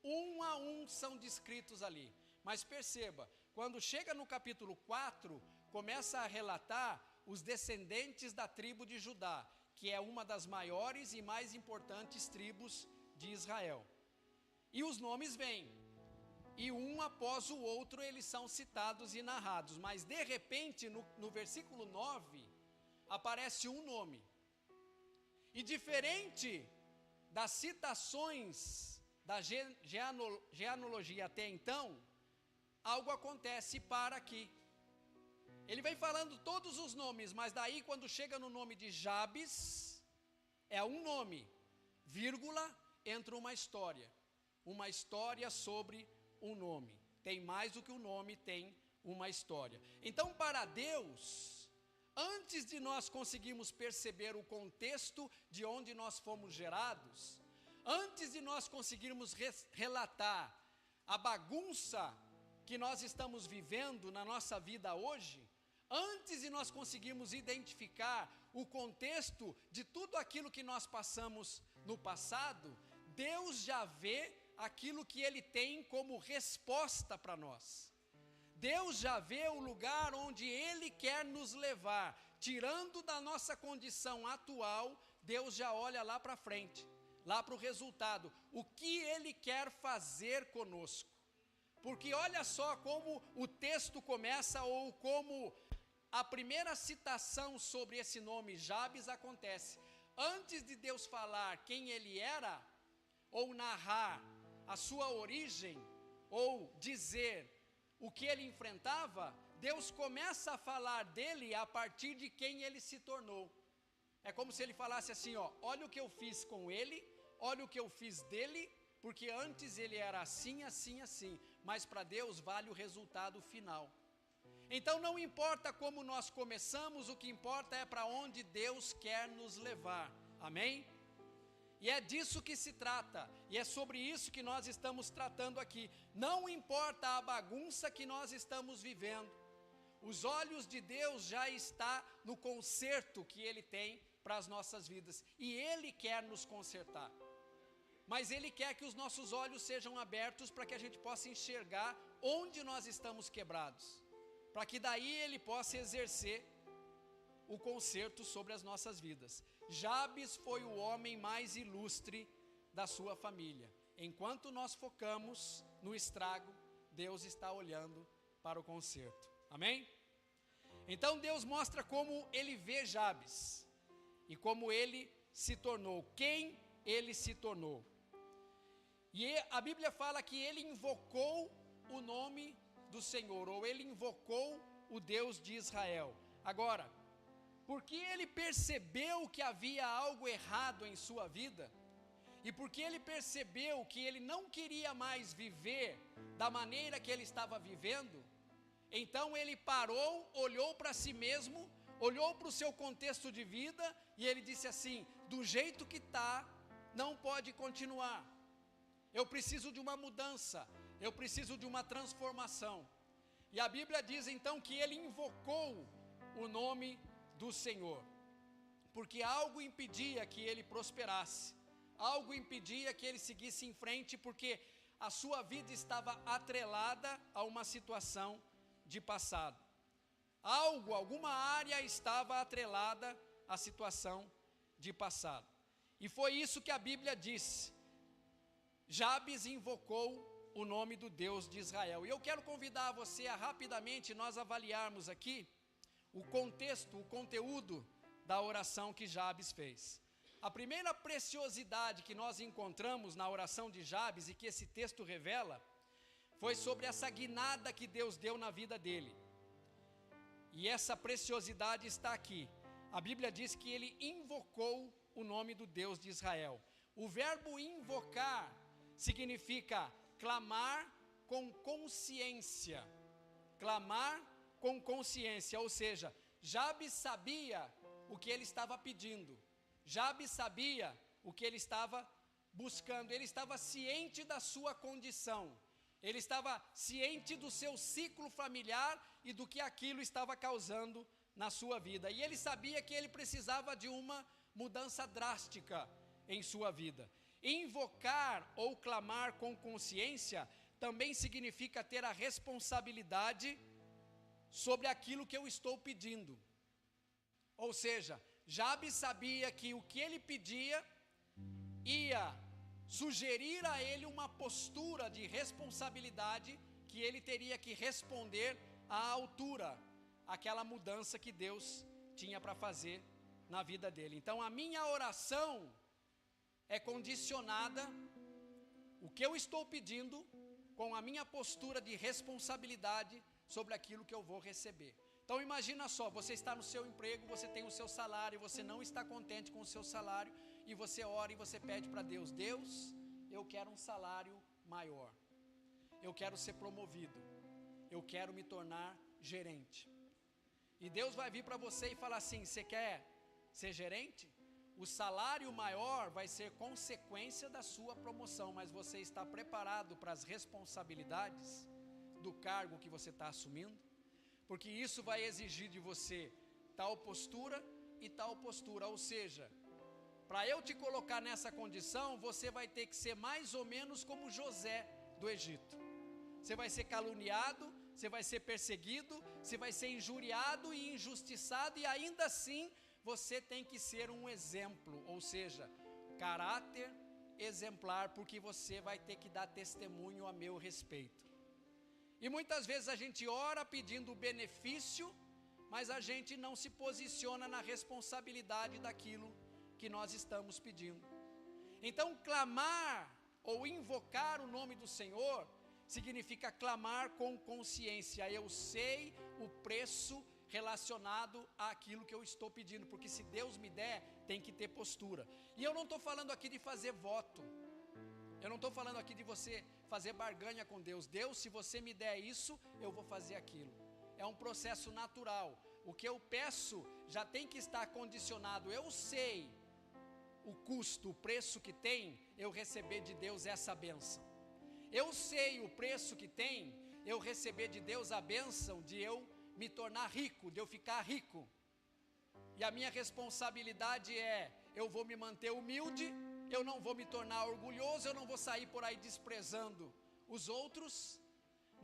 um a um são descritos ali, mas perceba, quando chega no capítulo 4, começa a relatar os descendentes da tribo de Judá, que é uma das maiores e mais importantes tribos de Israel, e os nomes vêm, e um após o outro eles são citados e narrados, mas de repente no versículo 9, aparece um nome, e diferente das citações da genealogia até então, algo acontece para aqui, ele vem falando todos os nomes, mas daí quando chega no nome de Jabes, é um nome, vírgula, entra uma história sobre um nome, tem mais do que um nome, tem uma história. Então para Deus, antes de nós conseguirmos perceber o contexto de onde nós fomos gerados, antes de nós conseguirmos relatar a bagunça que nós estamos vivendo na nossa vida hoje, antes de nós conseguirmos identificar o contexto de tudo aquilo que nós passamos no passado, Deus já vê aquilo que Ele tem como resposta para nós. Deus já vê o lugar onde Ele quer nos levar, tirando da nossa condição atual, Deus já olha lá para frente, lá para o resultado, o que Ele quer fazer conosco. Porque olha só como o texto começa, ou como a primeira citação sobre esse nome Jabes acontece. Antes de Deus falar quem ele era, ou narrar a sua origem, ou dizer o que ele enfrentava, Deus começa a falar dele a partir de quem ele se tornou. É como se ele falasse assim, ó, olha o que eu fiz com ele, olha o que eu fiz dele, porque antes ele era assim, assim, assim, mas para Deus vale o resultado final. Então não importa como nós começamos, o que importa é para onde Deus quer nos levar, amém? E é disso que se trata, e é sobre isso que nós estamos tratando aqui. Não importa a bagunça que nós estamos vivendo, os olhos de Deus já estão no conserto que Ele tem para as nossas vidas, e Ele quer nos consertar. Mas Ele quer que os nossos olhos sejam abertos para que a gente possa enxergar onde nós estamos quebrados, para que daí Ele possa exercer o conserto sobre as nossas vidas. Jabes foi o homem mais ilustre da sua família. Enquanto nós focamos no estrago, Deus está olhando para o conserto. Amém? Então Deus mostra como Ele vê Jabes e como ele se tornou, quem ele se tornou. E a Bíblia fala que ele invocou o nome do Senhor, ou ele invocou o Deus de Israel. Agora, porque ele percebeu que havia algo errado em sua vida, e porque ele percebeu que ele não queria mais viver da maneira que ele estava vivendo, então ele parou, olhou para si mesmo, olhou para o seu contexto de vida, e ele disse assim: do jeito que está, não pode continuar. Eu preciso de uma mudança, eu preciso de uma transformação. E a Bíblia diz então que ele invocou o nome do Senhor, porque algo impedia que ele prosperasse, algo impedia que ele seguisse em frente, porque a sua vida estava atrelada a uma situação de passado. Alguma área estava atrelada à situação de passado. E foi isso que a Bíblia disse. Jabes invocou o nome do Deus de Israel. E eu quero convidar você a rapidamente nós avaliarmos aqui o contexto, o conteúdo da oração que Jabes fez. A primeira preciosidade que nós encontramos na oração de Jabes e que esse texto revela, foi sobre essa guinada que Deus deu na vida dele. E essa preciosidade está aqui. A Bíblia diz que ele invocou o nome do Deus de Israel. O verbo invocar significa clamar com consciência. Clamar com consciência, ou seja, Jabes sabia o que ele estava pedindo. Jabes sabia o que ele estava buscando. Ele estava ciente da sua condição. Ele estava ciente do seu ciclo familiar e do que aquilo estava causando na sua vida. E ele sabia que ele precisava de uma mudança drástica em sua vida. Invocar ou clamar com consciência também significa ter a responsabilidade sobre aquilo que eu estou pedindo. Ou seja, Jabes sabia que o que ele pedia ia sugerir a ele uma postura de responsabilidade, que ele teria que responder à altura, aquela mudança que Deus tinha para fazer na vida dele. Então a minha oração é condicionada, o que eu estou pedindo, com a minha postura de responsabilidade sobre aquilo que eu vou receber. Então imagina só, você está no seu emprego, você tem o seu salário, você não está contente com o seu salário, e você ora e você pede para Deus: Deus, eu quero um salário maior, eu quero ser promovido, eu quero me tornar gerente. E Deus vai vir para você e falar assim: você quer ser gerente? O salário maior vai ser consequência da sua promoção, mas você está preparado para as responsabilidades do cargo que você está assumindo? Porque isso vai exigir de você tal postura e tal postura. Ou seja, para eu te colocar nessa condição, você vai ter que ser mais ou menos como José do Egito. Você vai ser caluniado, você vai ser perseguido, você vai ser injuriado e injustiçado, e ainda assim você tem que ser um exemplo, ou seja, caráter exemplar, porque você vai ter que dar testemunho a meu respeito. E muitas vezes a gente ora pedindo benefício, mas a gente não se posiciona na responsabilidade daquilo que nós estamos pedindo. Então clamar ou invocar o nome do Senhor significa clamar com consciência. Eu sei o preço relacionado àquilo que eu estou pedindo, porque se Deus me der, tem que ter postura. E eu não estou falando aqui de fazer voto, eu não estou falando aqui de você fazer barganha com Deus. Deus, se você me der isso, eu vou fazer aquilo. é um processo natural. O que eu peço já tem que estar condicionado. Eu sei o custo, o preço que tem eu receber de Deus essa bênção. Eu sei o preço que tem eu receber de Deus a bênção de eu me tornar rico, de eu ficar rico. E a minha responsabilidade é, eu vou me manter humilde, eu não vou me tornar orgulhoso, eu não vou sair por aí desprezando os outros,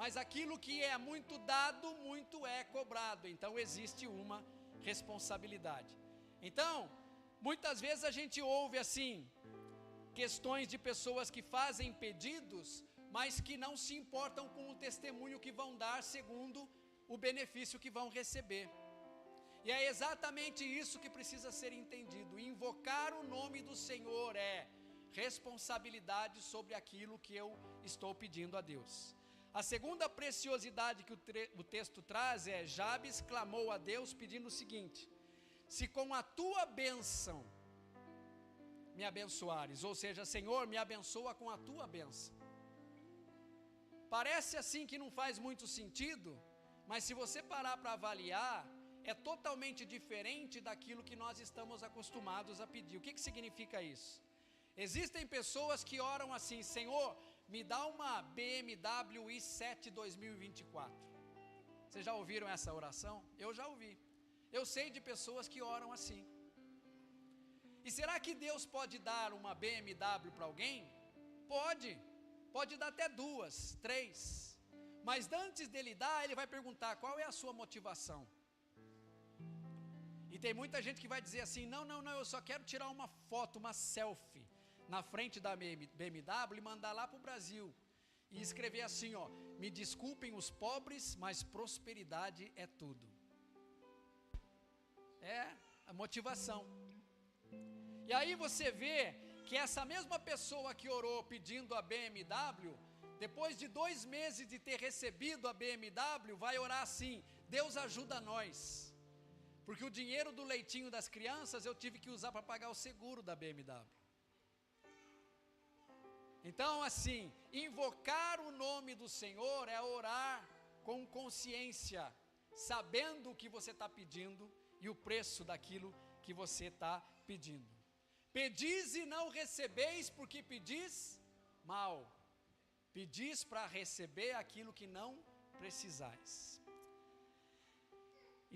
mas aquilo que é muito dado, muito é cobrado. Então existe uma responsabilidade. Então, muitas vezes a gente ouve assim, questões de pessoas que fazem pedidos, mas que não se importam com o testemunho que vão dar segundo o benefício que vão receber. E é exatamente isso que precisa ser entendido. Invocar o nome do Senhor é responsabilidade sobre aquilo que eu estou pedindo a Deus. A segunda preciosidade que o texto traz é: Jabes clamou a Deus pedindo o seguinte: se com a tua bênção me abençoares, ou seja, Senhor, me abençoa com a tua bênção. Parece assim que não faz muito sentido, mas se você parar para avaliar, é totalmente diferente daquilo que nós estamos acostumados a pedir. O que significa isso? Existem pessoas que oram assim: Senhor, me dá uma BMW i7 2024. Vocês já ouviram essa oração? Eu já ouvi. Eu sei de pessoas que oram assim. E será que Deus pode dar uma BMW para alguém? Pode dar até 2, 3. Mas antes dele dar, ele vai perguntar: qual é a sua motivação? E tem muita gente que vai dizer assim: não, eu só quero tirar uma foto, uma selfie na frente da BMW e mandar lá para o Brasil e escrever assim, ó: me desculpem os pobres, mas prosperidade é tudo. É a motivação. E aí você vê que essa mesma pessoa que orou pedindo a BMW, depois de 2 meses de ter recebido a BMW, vai orar assim: Deus ajuda nós, porque o dinheiro do leitinho das crianças eu tive que usar para pagar o seguro da BMW. Então assim, invocar o nome do Senhor é orar com consciência, sabendo o que você está pedindo e o preço daquilo que você está pedindo. Pedis e não recebeis, porque pedis mal. Pedis para receber aquilo que não precisais.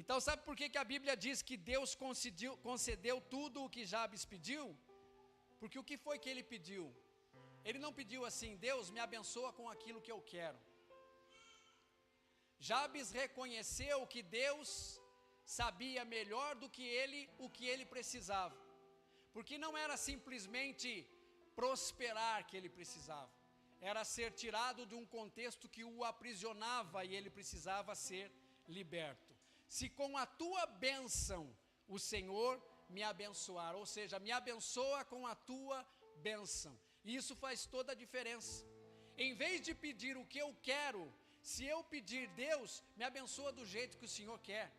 Então sabe por que a Bíblia diz que Deus concedeu tudo o que Jabes pediu? Porque o que foi que ele pediu? Ele não pediu assim: Deus me abençoa com aquilo que eu quero. Jabes reconheceu que Deus sabia melhor do que ele o que ele precisava. Porque não era simplesmente prosperar que ele precisava, era ser tirado de um contexto que o aprisionava e ele precisava ser liberto. Se com a tua bênção o Senhor me abençoar, ou seja, me abençoa com a tua bênção, e isso faz toda a diferença. Em vez de pedir o que eu quero, se eu pedir: Deus, me abençoa do jeito que o Senhor quer,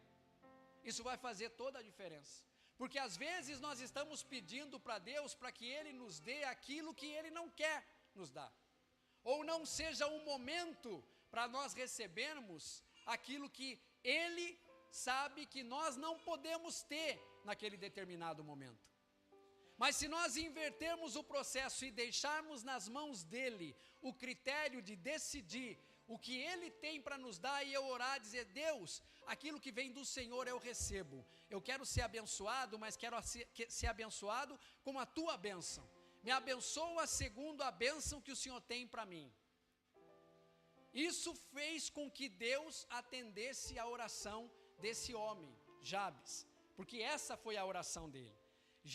isso vai fazer toda a diferença. Porque às vezes nós estamos pedindo para Deus para que Ele nos dê aquilo que Ele não quer nos dar, ou não seja um momento para nós recebermos aquilo que Ele sabe que nós não podemos ter naquele determinado momento. Mas se nós invertermos o processo e deixarmos nas mãos dEle o critério de decidir o que Ele tem para nos dar, e eu orar, dizer: Deus, aquilo que vem do Senhor eu recebo, eu quero ser abençoado, mas quero ser abençoado com a tua bênção, me abençoa segundo a bênção que o Senhor tem para mim. Isso fez com que Deus atendesse a oração desse homem, Jabes, porque essa foi a oração dele.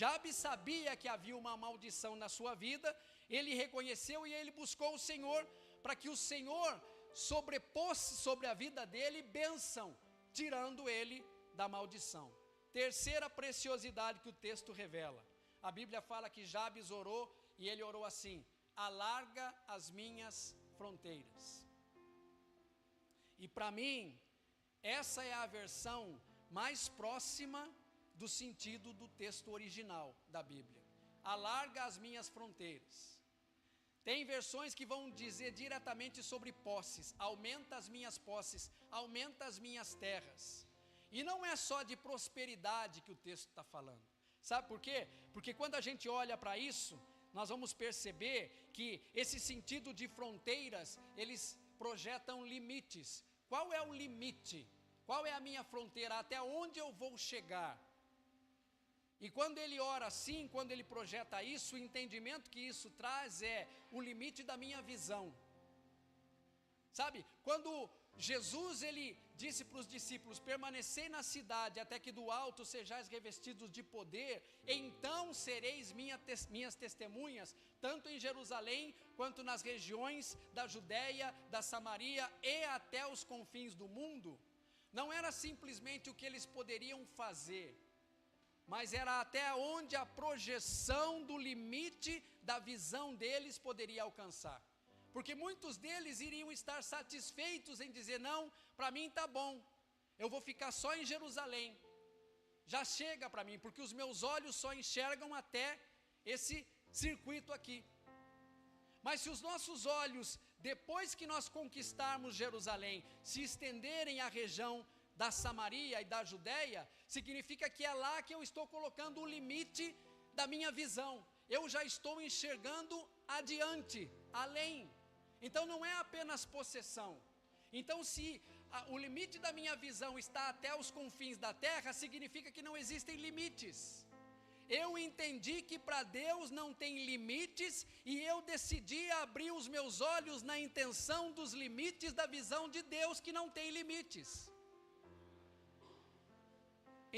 Jabes sabia que havia uma maldição na sua vida, ele reconheceu e ele buscou o Senhor, para que o Senhor sobreposse sobre a vida dele bênção, tirando ele da maldição. Terceira preciosidade que o texto revela: a Bíblia fala que Jabes orou, e ele orou assim: alarga as minhas fronteiras. E para mim, essa é a versão mais próxima do sentido do texto original da Bíblia. Alarga as minhas fronteiras. Tem versões que vão dizer diretamente sobre posses. Aumenta as minhas posses, aumenta as minhas terras. E não é só de prosperidade que o texto está falando. Sabe por quê? Porque quando a gente olha para isso, nós vamos perceber que esse sentido de fronteiras, eles projetam limites. Qual é o limite? Qual é a minha fronteira? Até onde eu vou chegar? E quando ele ora assim, quando ele projeta isso, o entendimento que isso traz é o limite da minha visão. Sabe, quando Jesus ele disse para os discípulos, permanecei na cidade até que do alto sejais revestidos de poder, então sereis minhas testemunhas, tanto em Jerusalém, quanto nas regiões da Judéia, da Samaria e até os confins do mundo. Não era simplesmente o que eles poderiam fazer, mas era até onde a projeção do limite da visão deles poderia alcançar. Porque muitos deles iriam estar satisfeitos em dizer, não, para mim está bom, eu vou ficar só em Jerusalém, já chega para mim, porque os meus olhos só enxergam até esse circuito aqui. Mas se os nossos olhos, depois que nós conquistarmos Jerusalém, se estenderem à região da Samaria e da Judéia, significa que é lá que eu estou colocando o limite da minha visão. Eu já estou enxergando adiante, além. Então não é apenas possessão. Então se o limite da minha visão está até os confins da terra, significa que não existem limites. Eu entendi que para Deus não tem limites e eu decidi abrir os meus olhos na intenção dos limites da visão de Deus que não tem limites.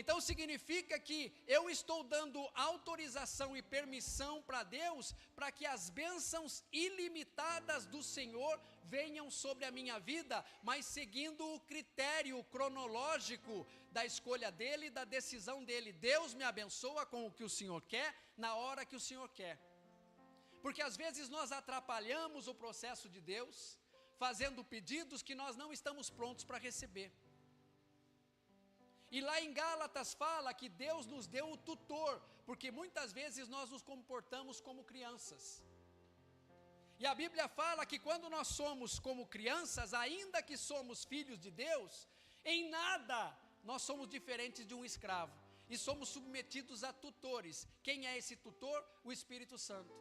Então significa que eu estou dando autorização e permissão para Deus, para que as bênçãos ilimitadas do Senhor venham sobre a minha vida, mas seguindo o critério cronológico da escolha dEle e da decisão dEle. Deus me abençoa com o que o Senhor quer, na hora que o Senhor quer. Porque às vezes nós atrapalhamos o processo de Deus, fazendo pedidos que nós não estamos prontos para receber. E lá em Gálatas fala que Deus nos deu o tutor, porque muitas vezes nós nos comportamos como crianças. E a Bíblia fala que quando nós somos como crianças, ainda que somos filhos de Deus, em nada nós somos diferentes de um escravo. E somos submetidos a tutores. Quem é esse tutor? O Espírito Santo.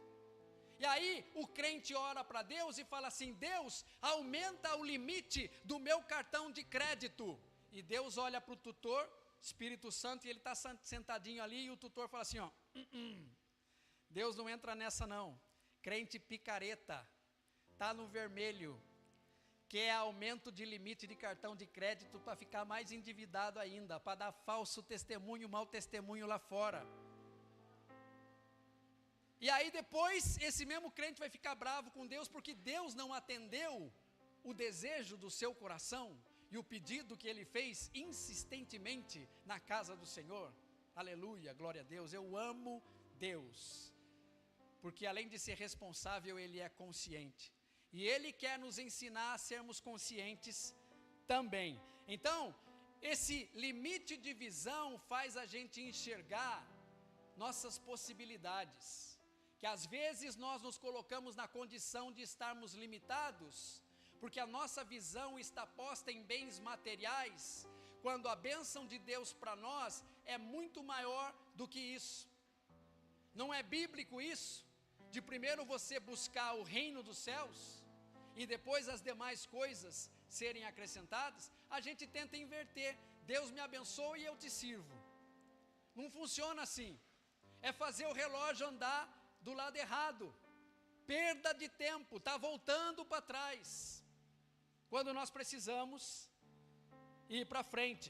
E aí o crente ora para Deus e fala assim, Deus, aumenta o limite do meu cartão de crédito. E Deus olha para o tutor, Espírito Santo, e ele está sentadinho ali, e o tutor fala assim, ó, Deus não entra nessa não, crente picareta, está no vermelho, que é aumento de limite de cartão de crédito para ficar mais endividado ainda, para dar falso testemunho, mau testemunho lá fora. E aí depois, esse mesmo crente vai ficar bravo com Deus, porque Deus não atendeu o desejo do seu coração, e o pedido que ele fez insistentemente na casa do Senhor. Aleluia, glória a Deus. Eu amo Deus, porque além de ser responsável, Ele é consciente. E Ele quer nos ensinar a sermos conscientes também. Então, esse limite de visão faz a gente enxergar nossas possibilidades. Que às vezes nós nos colocamos na condição de estarmos limitados, porque a nossa visão está posta em bens materiais, quando a bênção de Deus para nós é muito maior do que isso. Não é bíblico isso? De primeiro você buscar o reino dos céus, e depois as demais coisas serem acrescentadas. A gente tenta inverter, Deus me abençoe e eu te sirvo. Não funciona assim, é fazer o relógio andar do lado errado, perda de tempo, está voltando para trás, quando nós precisamos ir para frente.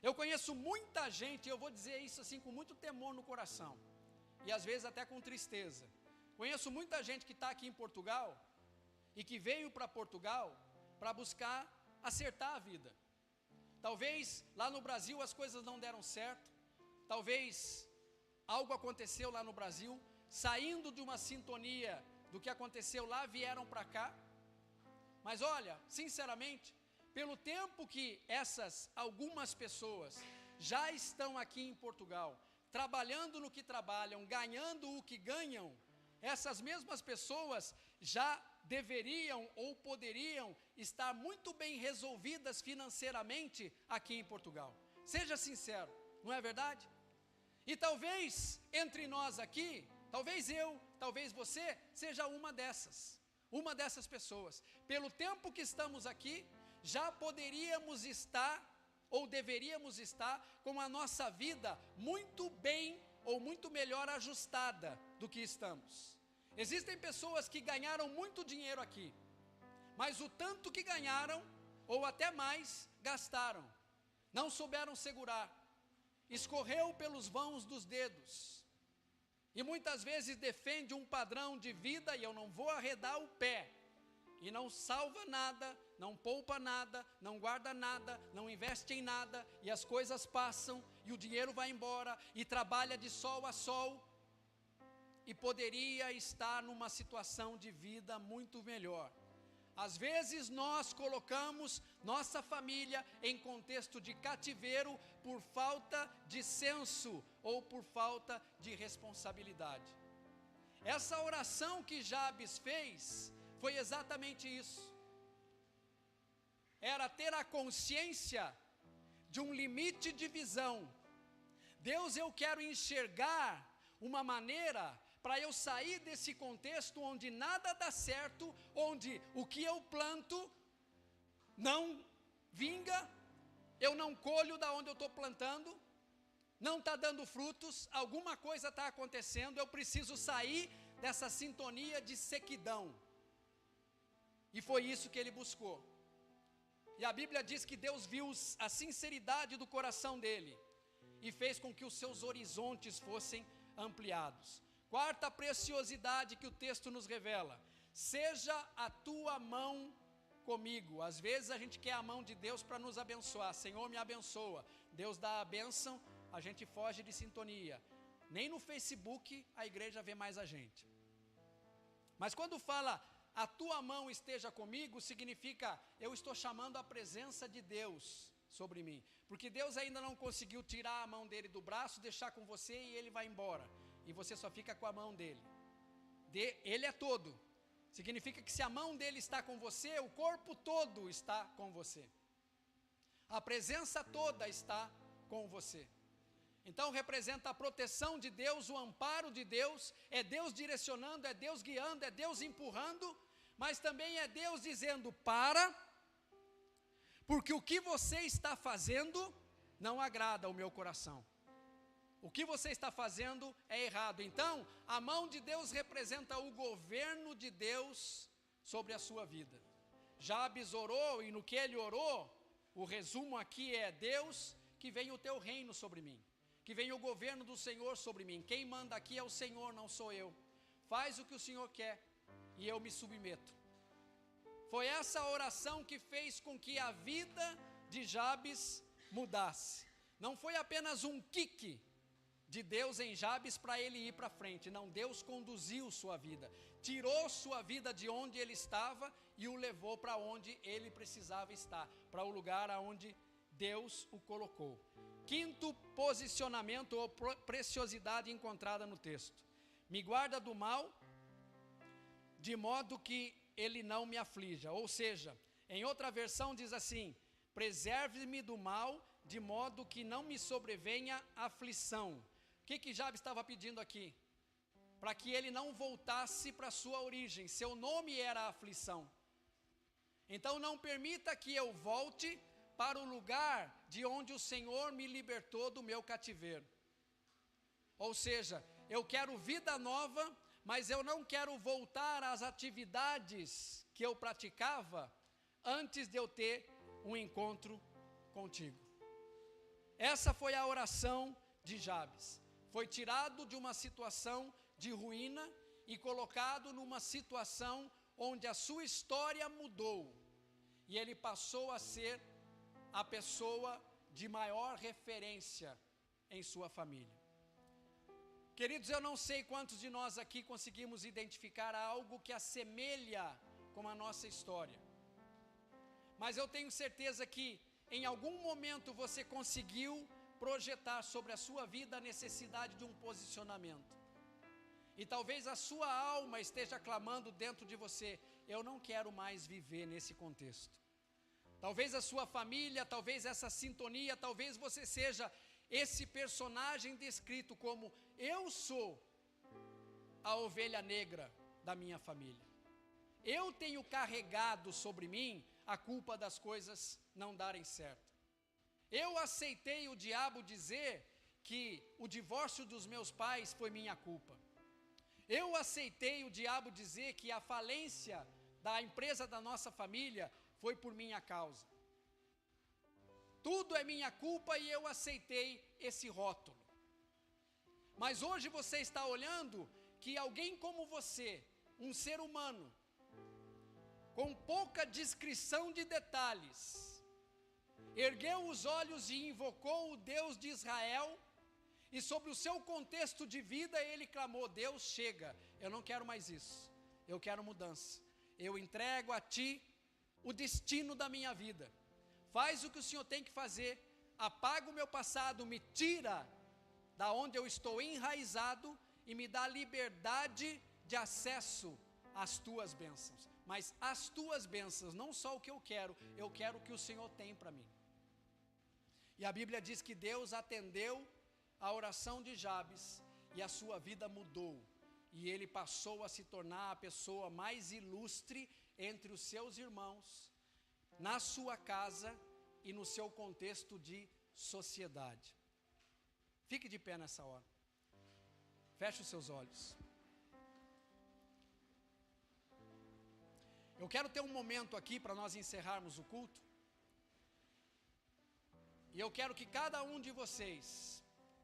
Eu conheço muita gente, eu vou dizer isso assim com muito temor no coração, e às vezes até com tristeza. Conheço muita gente que está aqui em Portugal, e que veio para Portugal para buscar acertar a vida. Talvez lá no Brasil as coisas não deram certo, talvez algo aconteceu lá no Brasil, saindo de uma sintonia do que aconteceu lá, vieram para cá. Mas olha, sinceramente, pelo tempo que essas algumas pessoas já estão aqui em Portugal, trabalhando no que trabalham, ganhando o que ganham, essas mesmas pessoas já deveriam ou poderiam estar muito bem resolvidas financeiramente aqui em Portugal. Seja sincero, não é verdade? E talvez entre nós aqui, talvez eu, talvez você, seja uma dessas pessoas. Pelo tempo que estamos aqui, já poderíamos estar, ou deveríamos estar, com a nossa vida muito bem, ou muito melhor ajustada do que estamos. Existem pessoas que ganharam muito dinheiro aqui, mas o tanto que ganharam, ou até mais, gastaram. Não souberam segurar. Escorreu pelos vãos dos dedos. E muitas vezes defende um padrão de vida, e eu não vou arredar o pé. E não salva nada, não poupa nada, não guarda nada, não investe em nada, e as coisas passam, e o dinheiro vai embora, e trabalha de sol a sol, e poderia estar numa situação de vida muito melhor. Às vezes nós colocamos nossa família em contexto de cativeiro por falta de senso ou por falta de responsabilidade. Essa oração que Jabes fez foi exatamente isso. Era ter a consciência de um limite de visão. Deus, eu quero enxergar uma maneira para eu sair desse contexto onde nada dá certo, onde o que eu planto não vinga, eu não colho da onde eu estou plantando, não está dando frutos, alguma coisa está acontecendo, eu preciso sair dessa sintonia de sequidão. E foi isso que ele buscou. E a Bíblia diz que Deus viu a sinceridade do coração dele e fez com que os seus horizontes fossem ampliados. Quarta preciosidade que o texto nos revela: seja a tua mão comigo. Às vezes a gente quer a mão de Deus para nos abençoar. Senhor, me abençoa. Deus dá a bênção, a gente foge de sintonia. Nem no Facebook a igreja vê mais a gente. Mas quando fala a tua mão esteja comigo, significa eu estou chamando a presença de Deus sobre mim. Porque Deus ainda não conseguiu tirar a mão dele do braço, deixar com você e ele vai embora. E você só fica com a mão dele. Ele é todo. Significa que se a mão dele está com você, o corpo todo está com você. A presença toda está com você. Então representa a proteção de Deus, o amparo de Deus, é Deus direcionando, é Deus guiando, é Deus empurrando, mas também é Deus dizendo: para, porque o que você está fazendo não agrada ao meu coração. O que você está fazendo é errado. Então, a mão de Deus representa o governo de Deus sobre a sua vida. Jabes orou, e no que ele orou, o resumo aqui é: Deus, que venha o teu reino sobre mim, que venha o governo do Senhor sobre mim. Quem manda aqui é o Senhor, não sou eu. Faz o que o Senhor quer e eu me submeto. Foi essa oração que fez com que a vida de Jabes mudasse. Não foi apenas um kick de Deus em Jabes para ele ir para frente. Não, Deus conduziu sua vida, tirou sua vida de onde ele estava e o levou para onde ele precisava estar, para o lugar aonde Deus o colocou. Quinto posicionamento ou preciosidade encontrada no texto: me guarda do mal, de modo que ele não me aflija. Ou seja, em outra versão diz assim: preserve-me do mal, de modo que não me sobrevenha aflição. O que Jabes estava pedindo aqui? Para que ele não voltasse para a sua origem. Seu nome era aflição. Então não permita que eu volte para o lugar de onde o Senhor me libertou do meu cativeiro. Ou seja, eu quero vida nova, mas eu não quero voltar às atividades que eu praticava antes de eu ter um encontro contigo. Essa foi a oração de Jabes. Foi tirado de uma situação de ruína e colocado numa situação onde a sua história mudou. E ele passou a ser a pessoa de maior referência em sua família. Queridos, eu não sei quantos de nós aqui conseguimos identificar algo que assemelha com a nossa história. Mas eu tenho certeza que em algum momento você conseguiu projetar sobre a sua vida a necessidade de um posicionamento. E talvez a sua alma esteja clamando dentro de você: eu não quero mais viver nesse contexto. Talvez a sua família, talvez essa sintonia, talvez você seja esse personagem descrito como: eu sou a ovelha negra da minha família. Eu tenho carregado sobre mim a culpa das coisas não darem certo. Eu aceitei o diabo dizer que o divórcio dos meus pais foi minha culpa. Eu aceitei o diabo dizer que a falência da empresa da nossa família foi por minha causa. Tudo é minha culpa e eu aceitei esse rótulo. Mas hoje você está olhando que alguém como você, um ser humano, com pouca descrição de detalhes, ergueu os olhos e invocou o Deus de Israel, e sobre o seu contexto de vida ele clamou: Deus, chega, eu não quero mais isso, eu quero mudança, eu entrego a Ti o destino da minha vida, faz o que o Senhor tem que fazer, apaga o meu passado, me tira da onde eu estou enraizado e me dá liberdade de acesso às Tuas bênçãos, mas as Tuas bênçãos, não só o que eu quero o que o Senhor tem para mim. E a Bíblia diz que Deus atendeu a oração de Jabes e a sua vida mudou, e ele passou a se tornar a pessoa mais ilustre entre os seus irmãos, na sua casa e no seu contexto de sociedade. Fique de pé nessa hora, feche os seus olhos. Eu quero ter um momento aqui para nós encerrarmos o culto, e eu quero que cada um de vocês,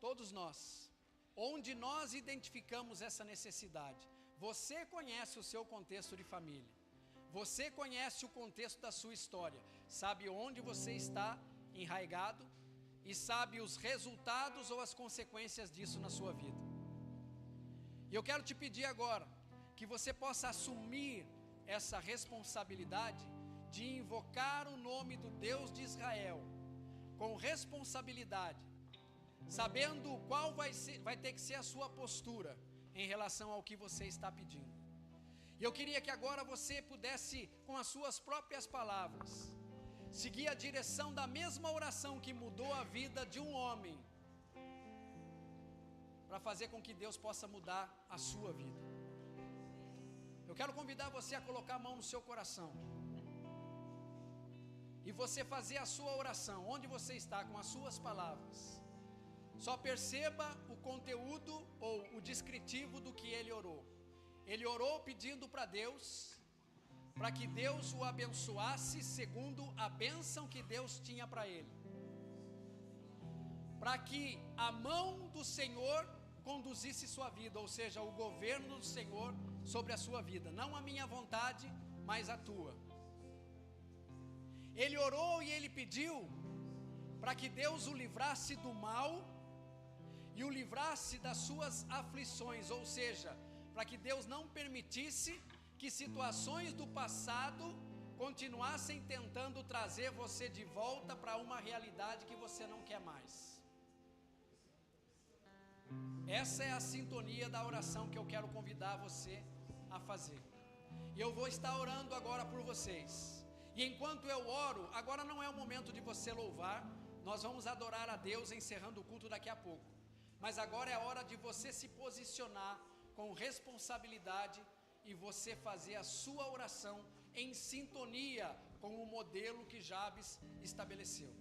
todos nós, onde nós identificamos essa necessidade, você conhece o seu contexto de família, você conhece o contexto da sua história, sabe onde você está enraizado e sabe os resultados ou as consequências disso na sua vida. E eu quero te pedir agora que você possa assumir essa responsabilidade de invocar o nome do Deus de Israel com responsabilidade, sabendo qual vai ter que ser a sua postura em relação ao que você está pedindo. E eu queria que agora você pudesse, com as suas próprias palavras, seguir a direção da mesma oração que mudou a vida de um homem, para fazer com que Deus possa mudar a sua vida. Eu quero convidar você a colocar a mão no seu coração e você fazer a sua oração, onde você está, com as suas palavras. Só perceba o conteúdo ou o descritivo do que ele orou. Ele orou pedindo para Deus, para que Deus o abençoasse segundo a bênção que Deus tinha para ele, para que a mão do Senhor conduzisse sua vida, ou seja, o governo do Senhor sobre a sua vida, não a minha vontade, mas a tua. Ele orou e ele pediu para que Deus o livrasse do mal e o livrasse das suas aflições, ou seja, para que Deus não permitisse que situações do passado continuassem tentando trazer você de volta para uma realidade que você não quer mais. Essa é a sintonia da oração que eu quero convidar você a fazer. E eu vou estar orando agora por vocês. E enquanto eu oro, agora não é o momento de você louvar, nós vamos adorar a Deus encerrando o culto daqui a pouco. Mas agora é a hora de você se posicionar com responsabilidade e você fazer a sua oração em sintonia com o modelo que Jabes estabeleceu.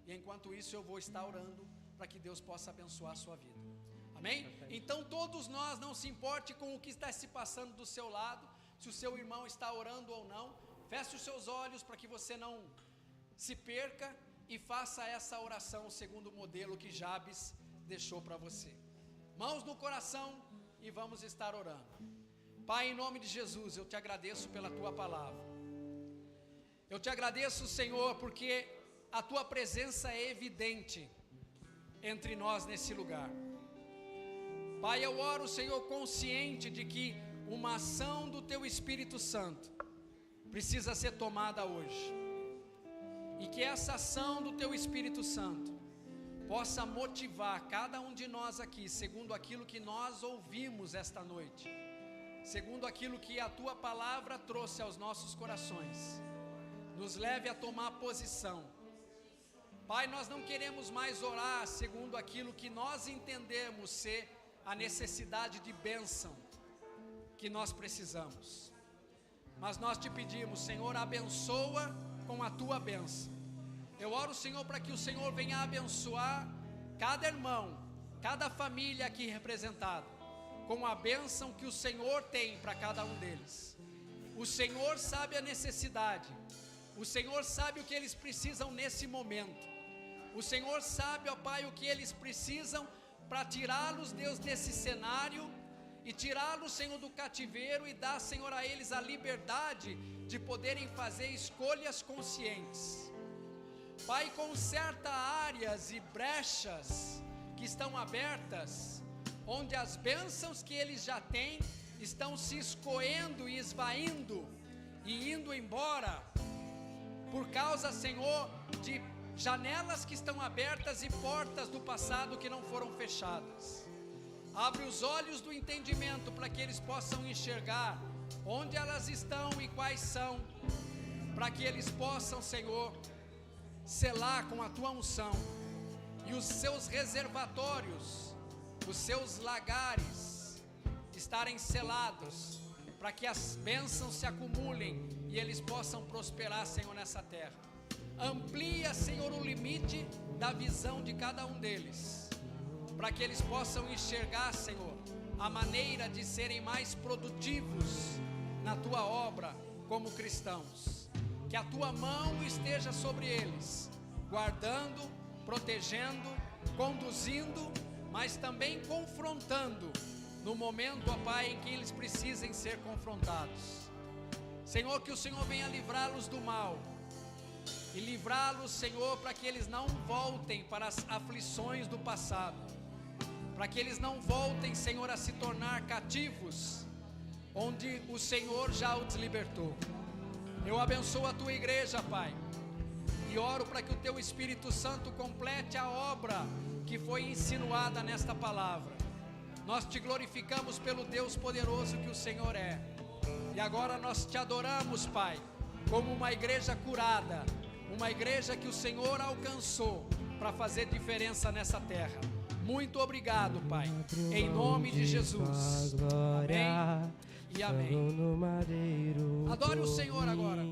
E enquanto isso eu vou estar orando para que Deus possa abençoar a sua vida. Amém? Então todos nós, não se importe com o que está se passando do seu lado, se o seu irmão está orando ou não, feche os seus olhos para que você não se perca e faça essa oração segundo o modelo que Jabes deixou para você. Mãos no coração e vamos estar orando. Pai, em nome de Jesus, eu te agradeço pela tua palavra. Eu te agradeço, Senhor, porque a tua presença é evidente entre nós nesse lugar. Pai, eu oro, Senhor, consciente de que uma ação do teu Espírito Santo precisa ser tomada hoje. E que essa ação do teu Espírito Santo possa motivar cada um de nós aqui, segundo aquilo que nós ouvimos esta noite, segundo aquilo que a Tua palavra trouxe aos nossos corações. Nos leve a tomar posição. Pai, nós não queremos mais orar segundo aquilo que nós entendemos ser a necessidade de bênção que nós precisamos. Mas nós te pedimos, Senhor, abençoa com a Tua bênção. Eu oro, Senhor, para que o Senhor venha abençoar cada irmão, cada família aqui representada, com a bênção que o Senhor tem para cada um deles. O Senhor sabe a necessidade, o Senhor sabe o que eles precisam nesse momento. O Senhor sabe, ó Pai, o que eles precisam para tirá-los, Deus, desse cenário e tirá-los, Senhor, do cativeiro e dar, Senhor, a eles a liberdade de poderem fazer escolhas conscientes. Pai, conserta áreas e brechas que estão abertas, onde as bênçãos que eles já têm estão se escoendo e esvaindo e indo embora, por causa, Senhor, de janelas que estão abertas e portas do passado que não foram fechadas. Abre os olhos do entendimento para que eles possam enxergar onde elas estão e quais são, para que eles possam, Senhor, selar com a Tua unção e os seus reservatórios, os seus lagares estarem selados, para que as bênçãos se acumulem e eles possam prosperar, Senhor, nessa terra. Amplia, Senhor, o limite da visão de cada um deles, para que eles possam enxergar, Senhor, a maneira de serem mais produtivos na Tua obra como cristãos. Que a Tua mão esteja sobre eles, guardando, protegendo, conduzindo, mas também confrontando no momento, ó Pai, em que eles precisem ser confrontados. Senhor, que o Senhor venha livrá-los do mal e livrá-los, Senhor, para que eles não voltem para as aflições do passado, para que eles não voltem, Senhor, a se tornar cativos, onde o Senhor já os libertou. Eu abençoo a Tua igreja, Pai, e oro para que o Teu Espírito Santo complete a obra que foi insinuada nesta palavra. Nós te glorificamos pelo Deus poderoso que o Senhor é, e agora nós te adoramos, Pai, como uma igreja curada, uma igreja que o Senhor alcançou para fazer diferença nessa terra. Muito obrigado, Pai, em nome de Jesus. Amém e amém. Adore o Senhor agora.